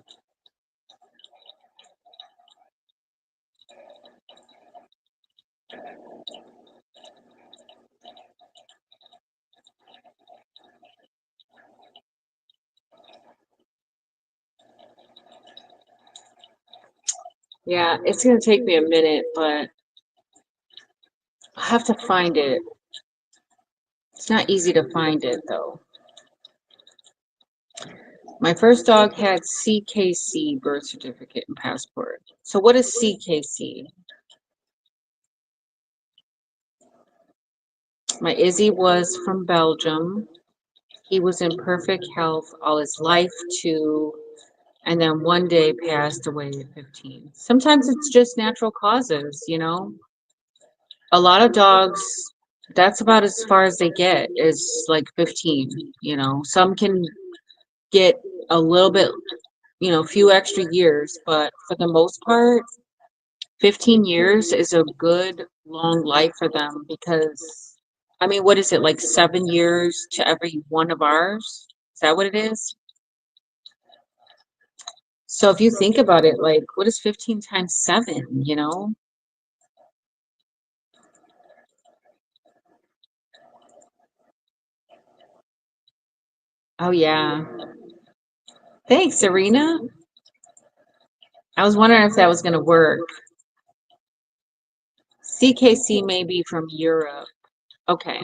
Yeah, it's gonna take me a minute, but I have to find it. It's not easy to find it though. My first dog had CKC birth certificate and passport. So what is CKC? My Izzy was from Belgium. He was in perfect health all his life too, and then one day passed away at 15. Sometimes it's just natural causes, you know? A lot of dogs That's about as far as they get, is like 15, you know. Some can get a little bit, you know, a few extra years, but for the most part, 15 years is a good long life for them because, I mean, what is it, like 7 years to every one of ours? Is that what it is? So if you think about it, like, what is 15 times 7, you know? Oh, yeah. Thanks, Serena. I was wondering if that was going to work. CKC may be from Europe. Okay.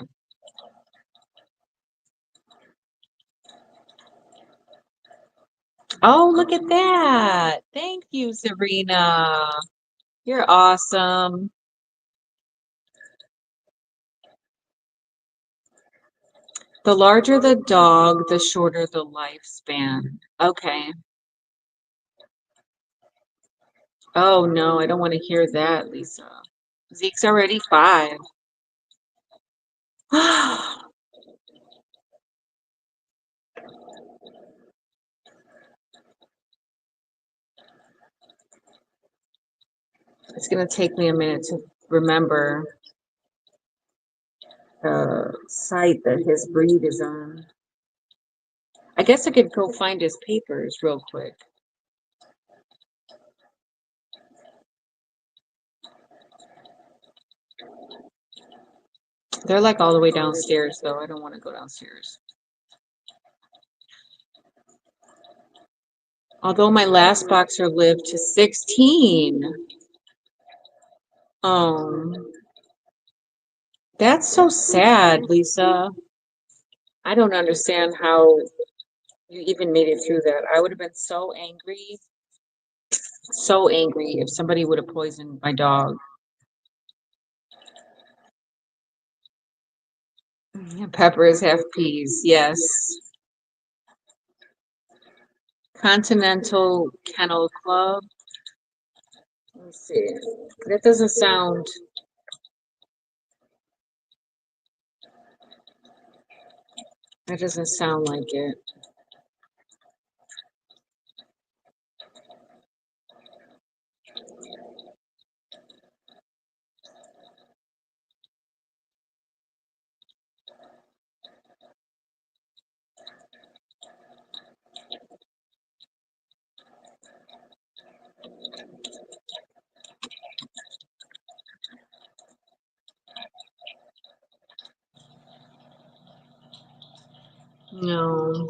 Oh, look at that. Thank you, Serena. You're awesome. The larger the dog, the shorter the lifespan. Okay. Oh, no, I don't want to hear that, Lisa. Zeke's already 5. It's going to take me a minute to remember the site that his breed is on. I guess I could go find his papers real quick. They're like all the way downstairs, though. I don't want to go downstairs. Although my last boxer lived to 16. That's so sad, Lisa. I don't understand how you even made it through that. I would have been so angry if somebody would have poisoned my dog. Pepper is half peas, yes. Continental Kennel Club. Let's see. That doesn't sound. That doesn't sound like it. No.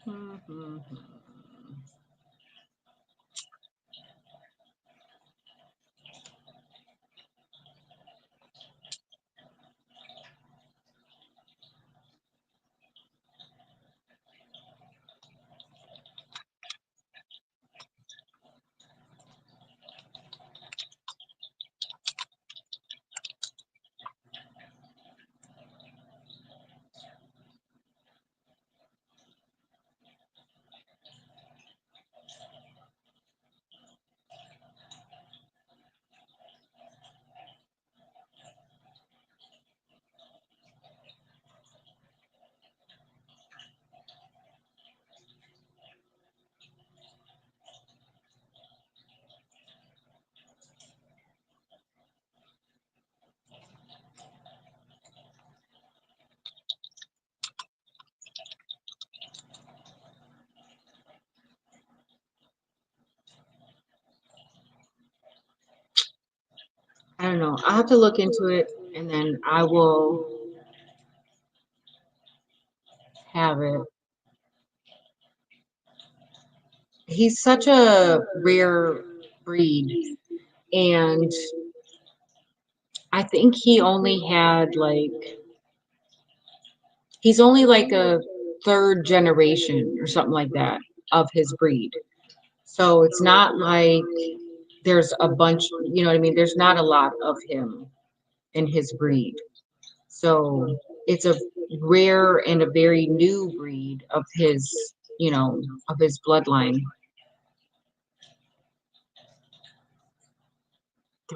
Mhm. I don't know. I'll have to look into it and then I will have it. He's such a rare breed. And I think he only had like, he's only like a third generation or something like that of his breed. So it's not like there's a bunch, you know what I mean? There's not a lot of him in his breed. So it's a rare and a very new breed of his, you know, of his bloodline.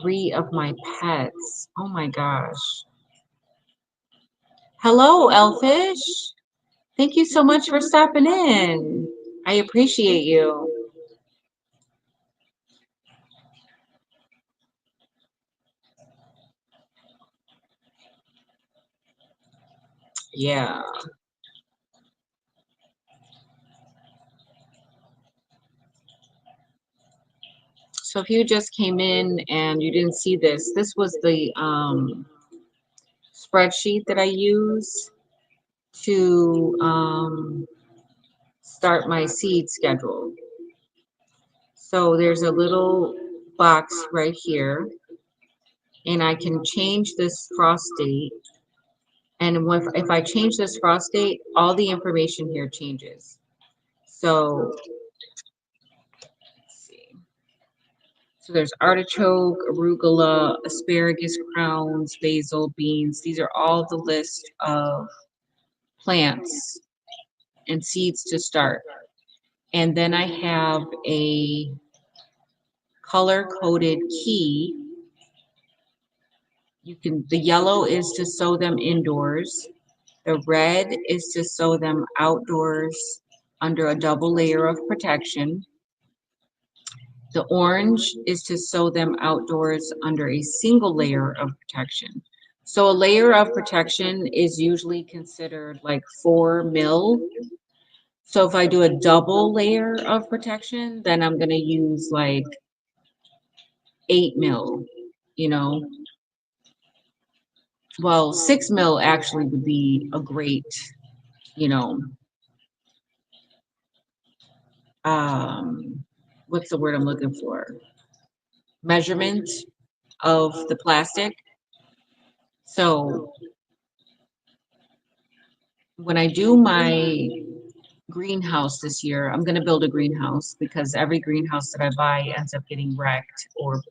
3 of my pets. Oh my gosh. Hello, Elfish. Thank you so much for stopping in. I appreciate you. Yeah. So if you just came in and you didn't see this, this was the spreadsheet that I use to start my seed schedule. So there's a little box right here, and I can change this frost date. And if I change this frost date, all the information here changes. So let's see. So there's artichoke, arugula, asparagus crowns, basil, beans. These are all the list of plants and seeds to start. And then I have a color-coded key. The yellow is to sow them indoors. The red is to sow them outdoors under a double layer of protection. The orange is to sow them outdoors under a single layer of protection. So a layer of protection is usually considered like 4 mil. So if I do a double layer of protection, then I'm going to use like 8 mil, you know. Well, 6 mil actually would be a great, you know, what's the word I'm looking for? Measurement of the plastic. So when I do my greenhouse this year, I'm going to build a greenhouse because every greenhouse that I buy ends up getting wrecked or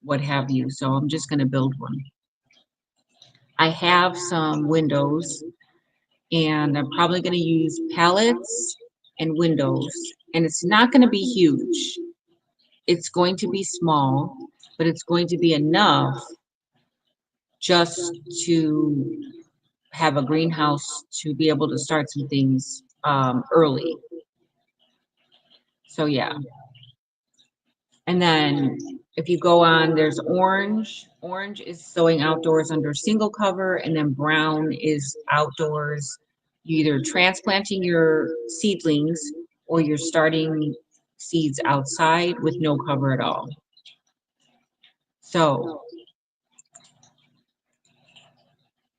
what have you. So I'm just going to build one. I have some windows, and I'm probably going to use pallets and windows, and it's not going to be huge. It's going to be small, but it's going to be enough just to have a greenhouse to be able to start some things early. So yeah. And then if you go on, there's orange. Orange is sowing outdoors under single cover, and then brown is outdoors. You either transplanting your seedlings or you're starting seeds outside with no cover at all. So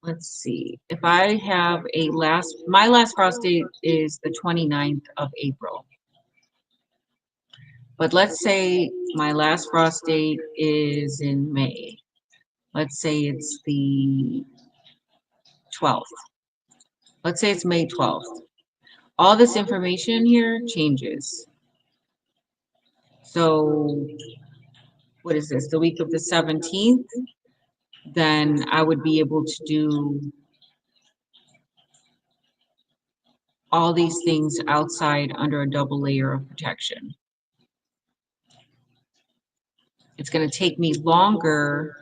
let's see. If I have my last frost date is the 29th of April. But let's say my last frost date is in May. Let's say it's the 12th. Let's say it's May 12th. All this information here changes. So what is this? The week of the 17th? Then I would be able to do all these things outside under a double layer of protection. It's going to take me longer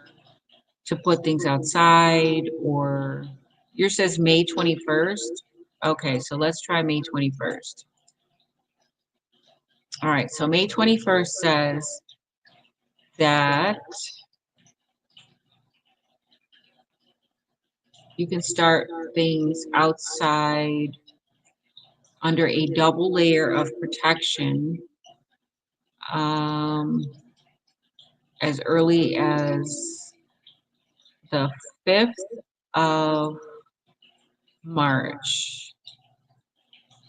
to put things outside, or yours says May 21st. Okay, so let's try May 21st. All right, so May 21st says that you can start things outside under a double layer of protection as early as the 5th of March.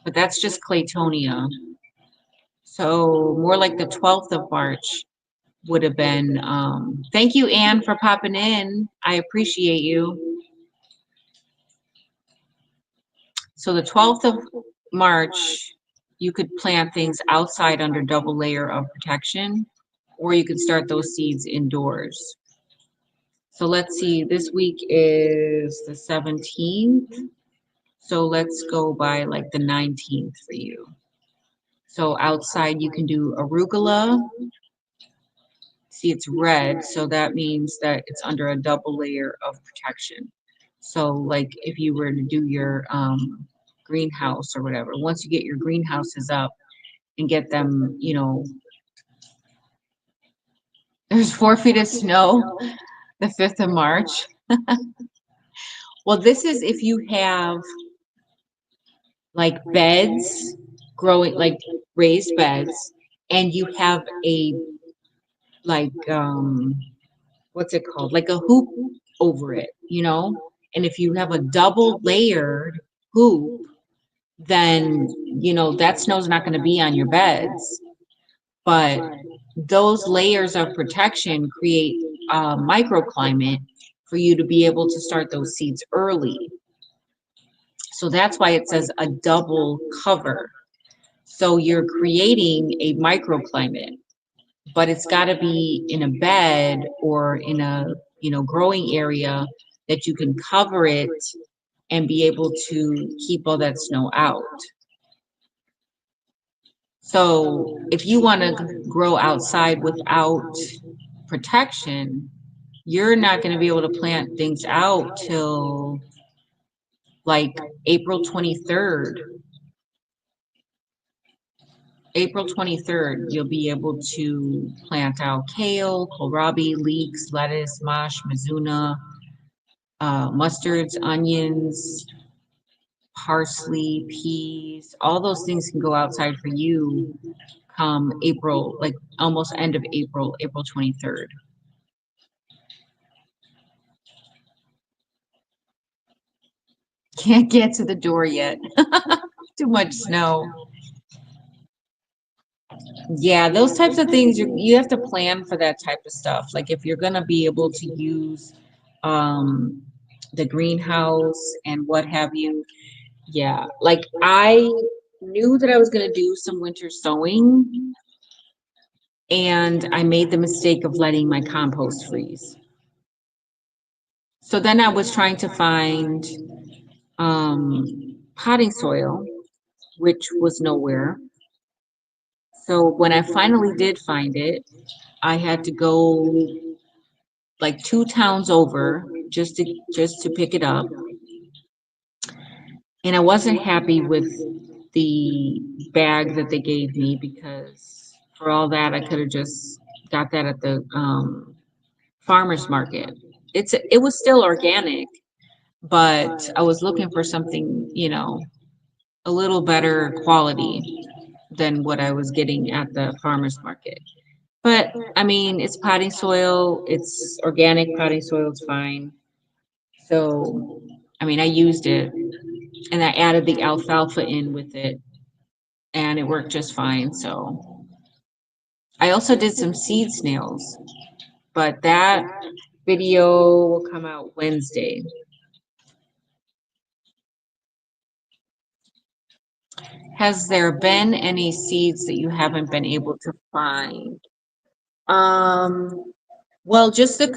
But that's just Claytonia. So more like the 12th of March, would have been, thank you, Anne, for popping in. I appreciate you. So the 12th of March, you could plant things outside under double layer of protection, or you could start those seeds indoors. So let's see, this week is the 17th. So let's go by like the 19th for you. So outside you can do arugula. See, it's red, so that means that it's under a double layer of protection. So like if you were to do your greenhouse or whatever, once you get your greenhouses up and get them, you know, there's 4 feet of snow the 5th of March. Well, this is if you have like beds growing, like raised beds, and you have a like what's it called, like a hoop over it, you know. And if you have a double layered hoop, then you know that snow's not going to be on your beds, but those layers of protection create a microclimate for you to be able to start those seeds early. So that's why it says a double cover. So you're creating a microclimate, but it's got to be in a bed or in a, you know, growing area that you can cover it and be able to keep all that snow out. So if you want to grow outside without protection, you're not going to be able to plant things out till like April 23rd. April 23rd, you'll be able to plant out kale, kohlrabi, leeks, lettuce, mash, mizuna, mustards, onions, parsley, peas. All those things can go outside for you come April, like almost end of April, April 23rd. Can't get to the door yet. Too much snow. Yeah, those types of things, you have to plan for that type of stuff. Like if you're gonna be able to use um the greenhouse and what have you. Yeah, like I knew that I was gonna do some winter sowing, and I made the mistake of letting my compost freeze. So then I was trying to find potting soil, which was nowhere. So when I finally did find it, I had to go like 2 towns over just to pick it up. And I wasn't happy with the bag that they gave me, because for all that I could have just got that at the farmer's market. It was still organic, but I was looking for something, you know, a little better quality than what I was getting at the farmer's market. But I mean, it's potting soil, it's organic potting soil, it's fine. So, I mean, I used it and I added the alfalfa in with it and it worked just fine. So, I also did some seed snails, but that video will come out Wednesday. Has there been any seeds that you haven't been able to find? Um, well, just the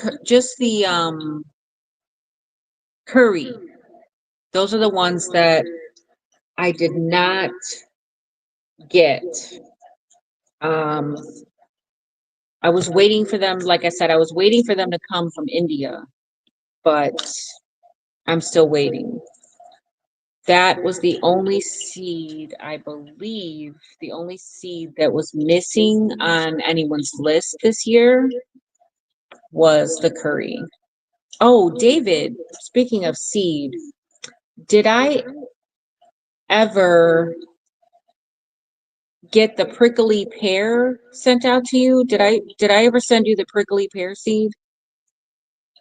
curry. Those are the ones that I did not get. Um, I was waiting for them, like I said, I was waiting for them to come from India, but I'm still waiting. That was the only seed, I believe, the only seed that was missing on anyone's list this year was the curry. Oh, David, speaking of seed, did I ever get the prickly pear sent out to you? Did I ever send you the prickly pear seed?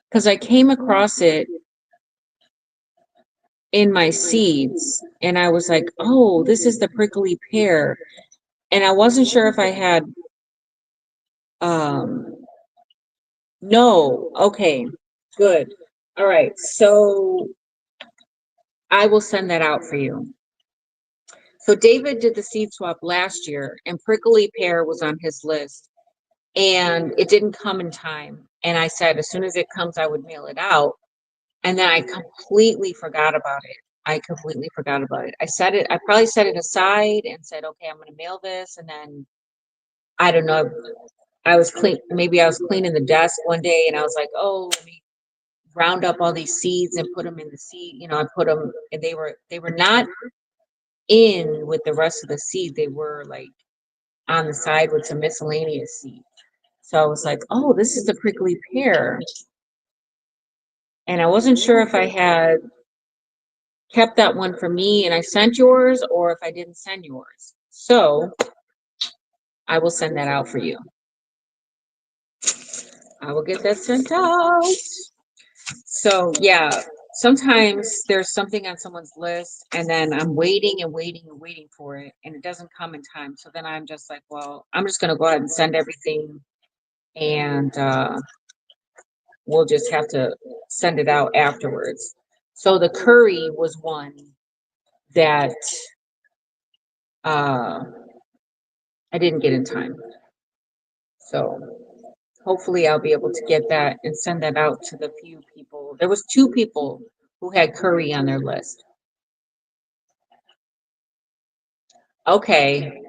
Because I came across it in my seeds and I was like, oh, this is the prickly pear. And I wasn't sure if I had No. Okay. Good. All right. So I will send that out for you. So David did the seed swap last year, and prickly pear was on his list, and it didn't come in time. And I said as soon as it comes, I would mail it out. And then I completely forgot about it. I completely forgot about it. I probably set it aside and said, okay, I'm going to mail this. And then I don't know, maybe I was cleaning the desk one day and I was like, oh, let me round up all these seeds and put them in the seed. I put them, and they were not in with the rest of the seed. They were like on the side with some miscellaneous seed. So I was like, oh, this is the prickly pear. And I wasn't sure if I had kept that one for me and I sent yours, or if I didn't send yours. So I will send that out for you. I will get that sent out. So yeah, sometimes there's something on someone's list and then I'm waiting and waiting and waiting for it and it doesn't come in time. So then I'm just like, well, I'm just gonna go ahead and send everything, and we'll just have to send it out afterwards. So the curry was one that uh, I didn't get in time. So hopefully I'll be able to get that and send that out to the few people. There was two people who had curry on their list. Okay,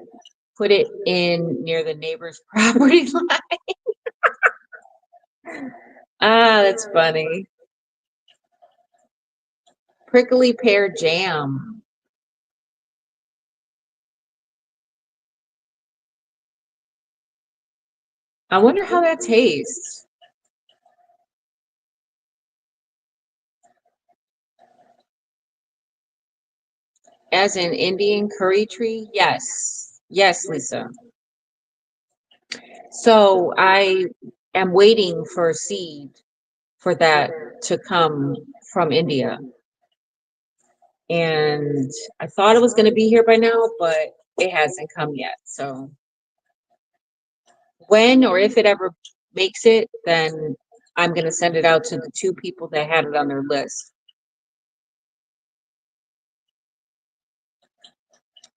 put it in near the neighbor's property line. Ah, that's funny. Prickly pear jam. I wonder how that tastes. As an Indian curry tree? Yes. Yes, Lisa. So I am waiting for a seed for that to come from India. And I thought it was going to be here by now, but it hasn't come yet. So when or if it ever makes it, then I'm going to send it out to the two people that had it on their list.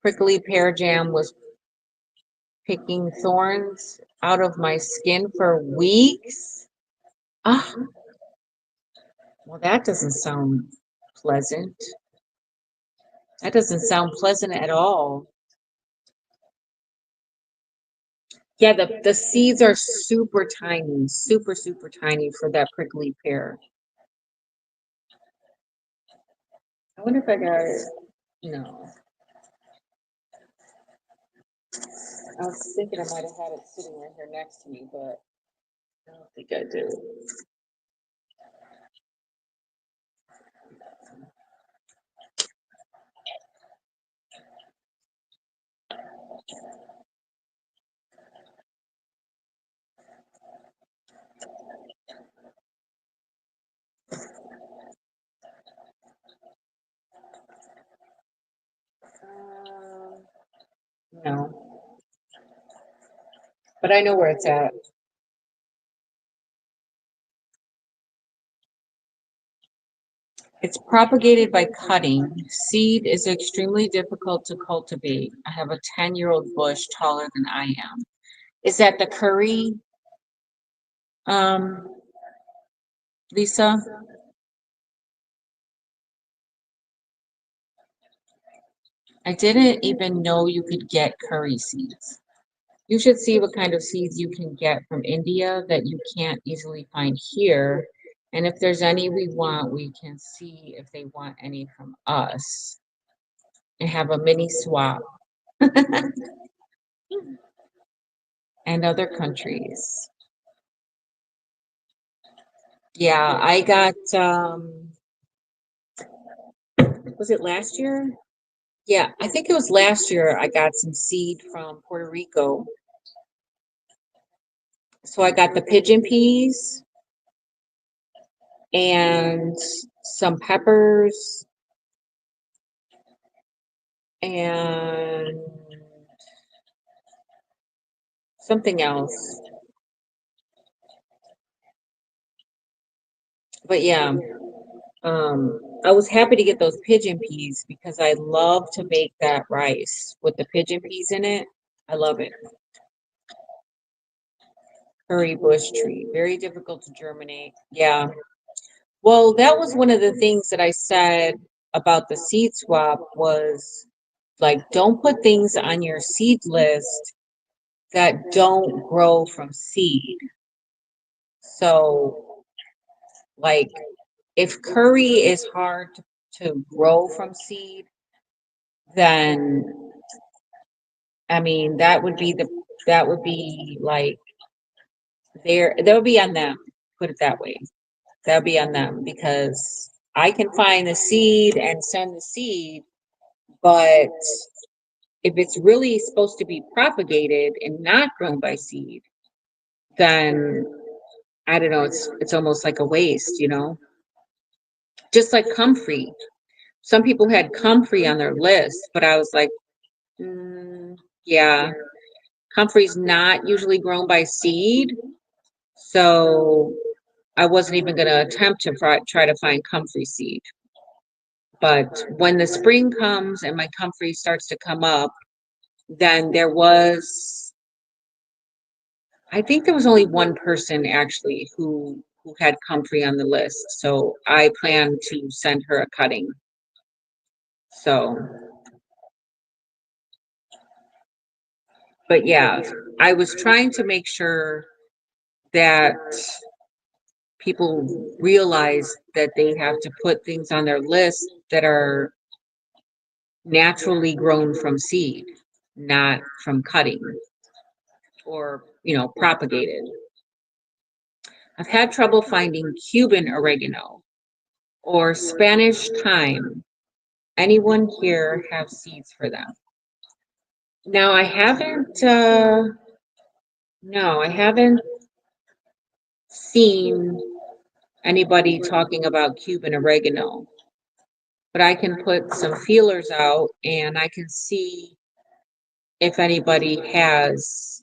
Prickly pear jam was picking thorns out of my skin for weeks. Ah, well, that doesn't sound pleasant. That doesn't sound pleasant at all. Yeah, the seeds are super tiny, super, super tiny for that prickly pear. I wonder if I got it. No. I was thinking I might have had it sitting right here next to me, but I don't think I do. No, but I know where it's at. It's propagated by cutting. Seed is extremely difficult to cultivate. I have a 10-year-old bush taller than I am. Is that the curry, um, Lisa? I didn't even know you could get curry seeds. You should see what kind of seeds you can get from India that you can't easily find here. And if there's any we want, we can see if they want any from us and have a mini swap and other countries. Yeah, I got, was it last year? Yeah, I think it was last year I got some seed from Puerto Rico. So I got the pigeon peas and some peppers and something else. But yeah, I was happy to get those pigeon peas because I love to make that rice with the pigeon peas in it. I love it. Curry bush tree, very difficult to germinate. Yeah. Well, that was one of the things that I said about the seed swap was like, don't put things on your seed list that don't grow from seed. So, like, if curry is hard to grow from seed, then I mean that would be like that would be on them. Put it that way. That would be on them because I can find the seed and send the seed, but if it's really supposed to be propagated and not grown by seed, then I don't know, it's almost like a waste, you know? Just like comfrey. Some people had comfrey on their list, but I was like, yeah, comfrey's not usually grown by seed, so I wasn't even going to attempt to try to find comfrey seed. But when the spring comes and my comfrey starts to come up, then I think there was only one person actually who had comfrey on the list. So I plan to send her a cutting. So, but yeah, I was trying to make sure that people realize that they have to put things on their list that are naturally grown from seed, not from cutting or, propagated. I've had trouble finding Cuban oregano or Spanish thyme. Anyone here have seeds for them? Now, no, I haven't seen anybody talking about Cuban oregano, but I can put some feelers out and I can see if anybody has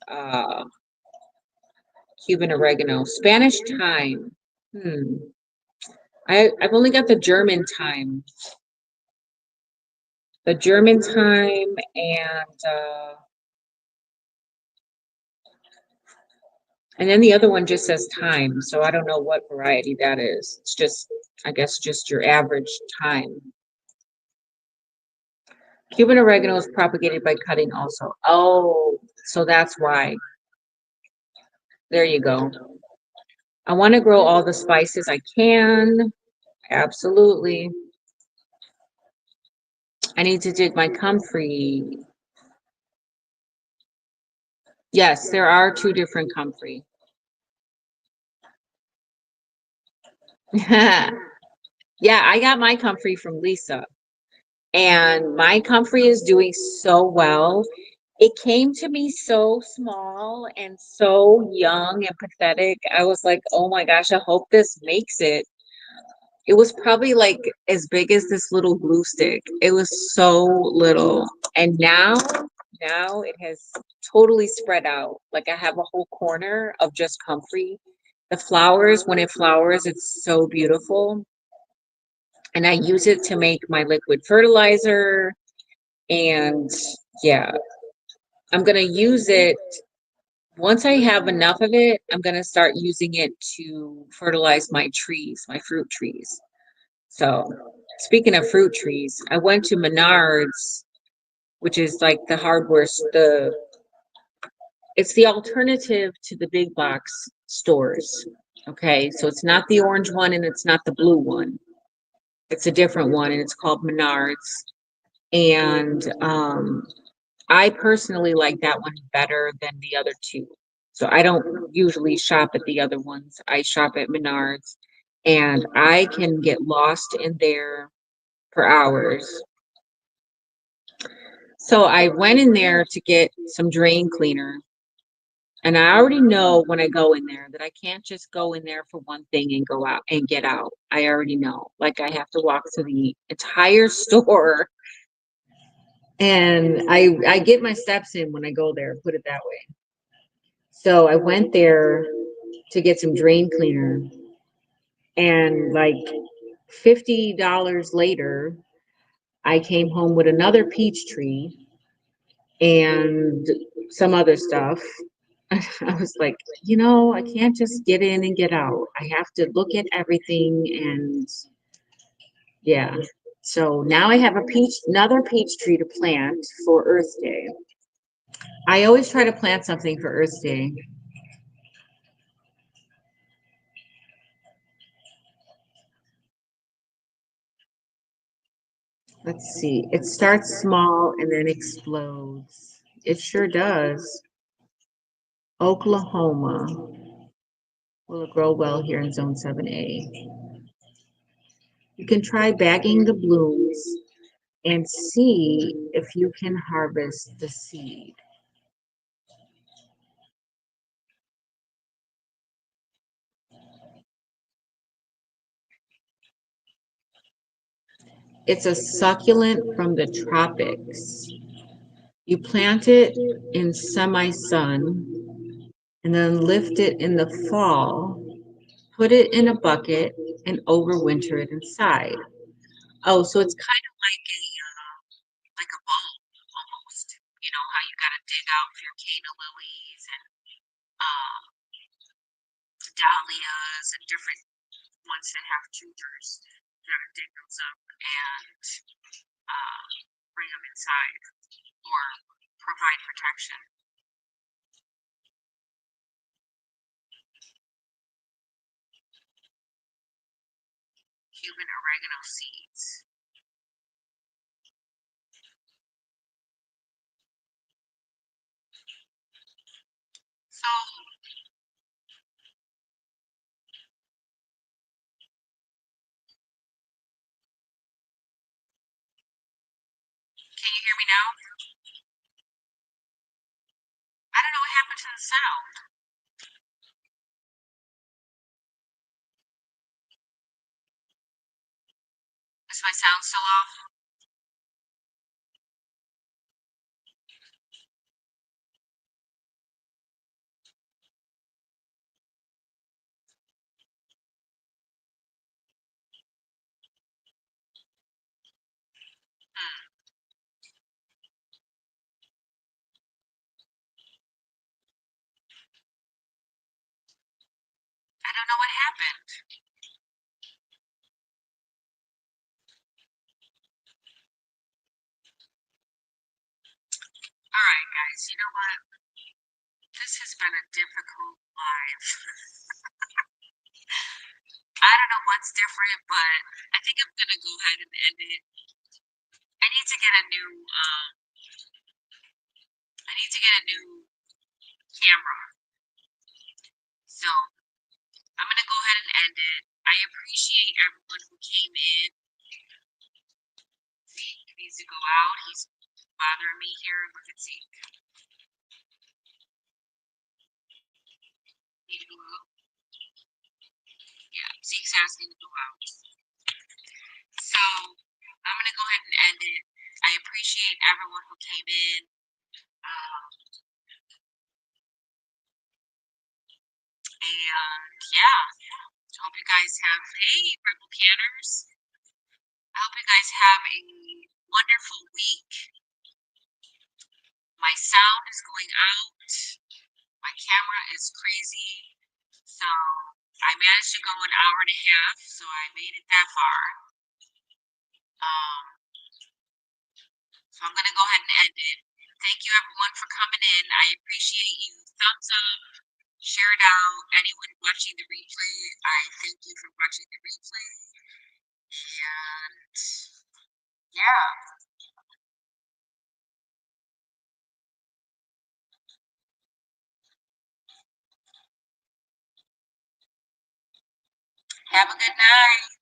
Cuban oregano. Spanish thyme. I've only got the German thyme. The German thyme and then the other one just says thyme, so I don't know what variety that is. It's just, I guess, just your average thyme. Cuban oregano is propagated by cutting also. Oh, so that's why. There you go. I want to grow all the spices I can. Absolutely. I need to dig my comfrey. Yes, there are two different comfrey. Yeah, I got my comfrey from Lisa. And my comfrey is doing so well. It came to me so small and so young and pathetic. I was like, oh my gosh, I hope this makes it. It was probably like as big as this little glue stick. It was so little. And now it has totally spread out. Like I have a whole corner of just comfrey. The flowers, when it flowers, it's so beautiful. And I use it to make my liquid fertilizer. And yeah, I'm going to use it. Once I have enough of it, I'm going to start using it to fertilize my trees, my fruit trees. So, speaking of fruit trees, I went to Menards, which is like the hardware, it's the alternative to the big box stores. Okay, so it's not the orange one and it's not the blue one. It's a different one and it's called Menards. And I personally like that one better than the other two. So I don't usually shop at the other ones. I shop at Menards and I can get lost in there for hours. So I went in there to get some drain cleaner. And I already know when I go in there that I can't just go in there for one thing and go out and get out. I already know. Like I have to walk through the entire store and I get my steps in when I go there, put it that way. So I went there to get some drain cleaner And like $50 later, I came home with another peach tree and some other stuff. I was like, I can't just get in and get out. I have to look at everything and yeah. So now I have another peach tree to plant for Earth Day. I always try to plant something for Earth Day. Let's see. It starts small and then explodes. It sure does. Oklahoma. Will it grow well here in Zone 7A? You can try bagging the blooms and see if you can harvest the seed. It's a succulent from the tropics. You plant it in semi-sun and then lift it in the fall, put it in a bucket and overwinter it inside. Oh, so it's kind of like a bulb almost. You know how you gotta dig out your canna lilies and um, dahlias and different ones that have tubers. You gotta dig those up and uh, bring them inside or provide protection. Cuban oregano seeds. So, can you hear me now? I don't know what happened to the sound. Is my sound still off? Hmm. I don't know what happened. All right, guys, you know what? This has been a difficult live. I don't know what's different, but I think I'm gonna go ahead and end it. I need to get a new I need to get a new camera. So I'm gonna go ahead and end it. I appreciate everyone who came in. Zeke needs to go out. He's bothering me here. Look at Zeke. Need to go out. Yeah, Zeke's asking to go out. So I'm gonna go ahead and end it. I appreciate everyone who came in. Um, and yeah, hope you guys have, hey, Rebel Canners. I hope you guys have a wonderful week. My sound is going out. My camera is crazy. So I managed to go an hour and a half, so I made it that far. Um, so I'm gonna go ahead and end it. Thank you everyone for coming in. I appreciate you. Thumbs up, share it out. Anyone watching the replay, I thank you for watching the replay. And yeah, have a good night.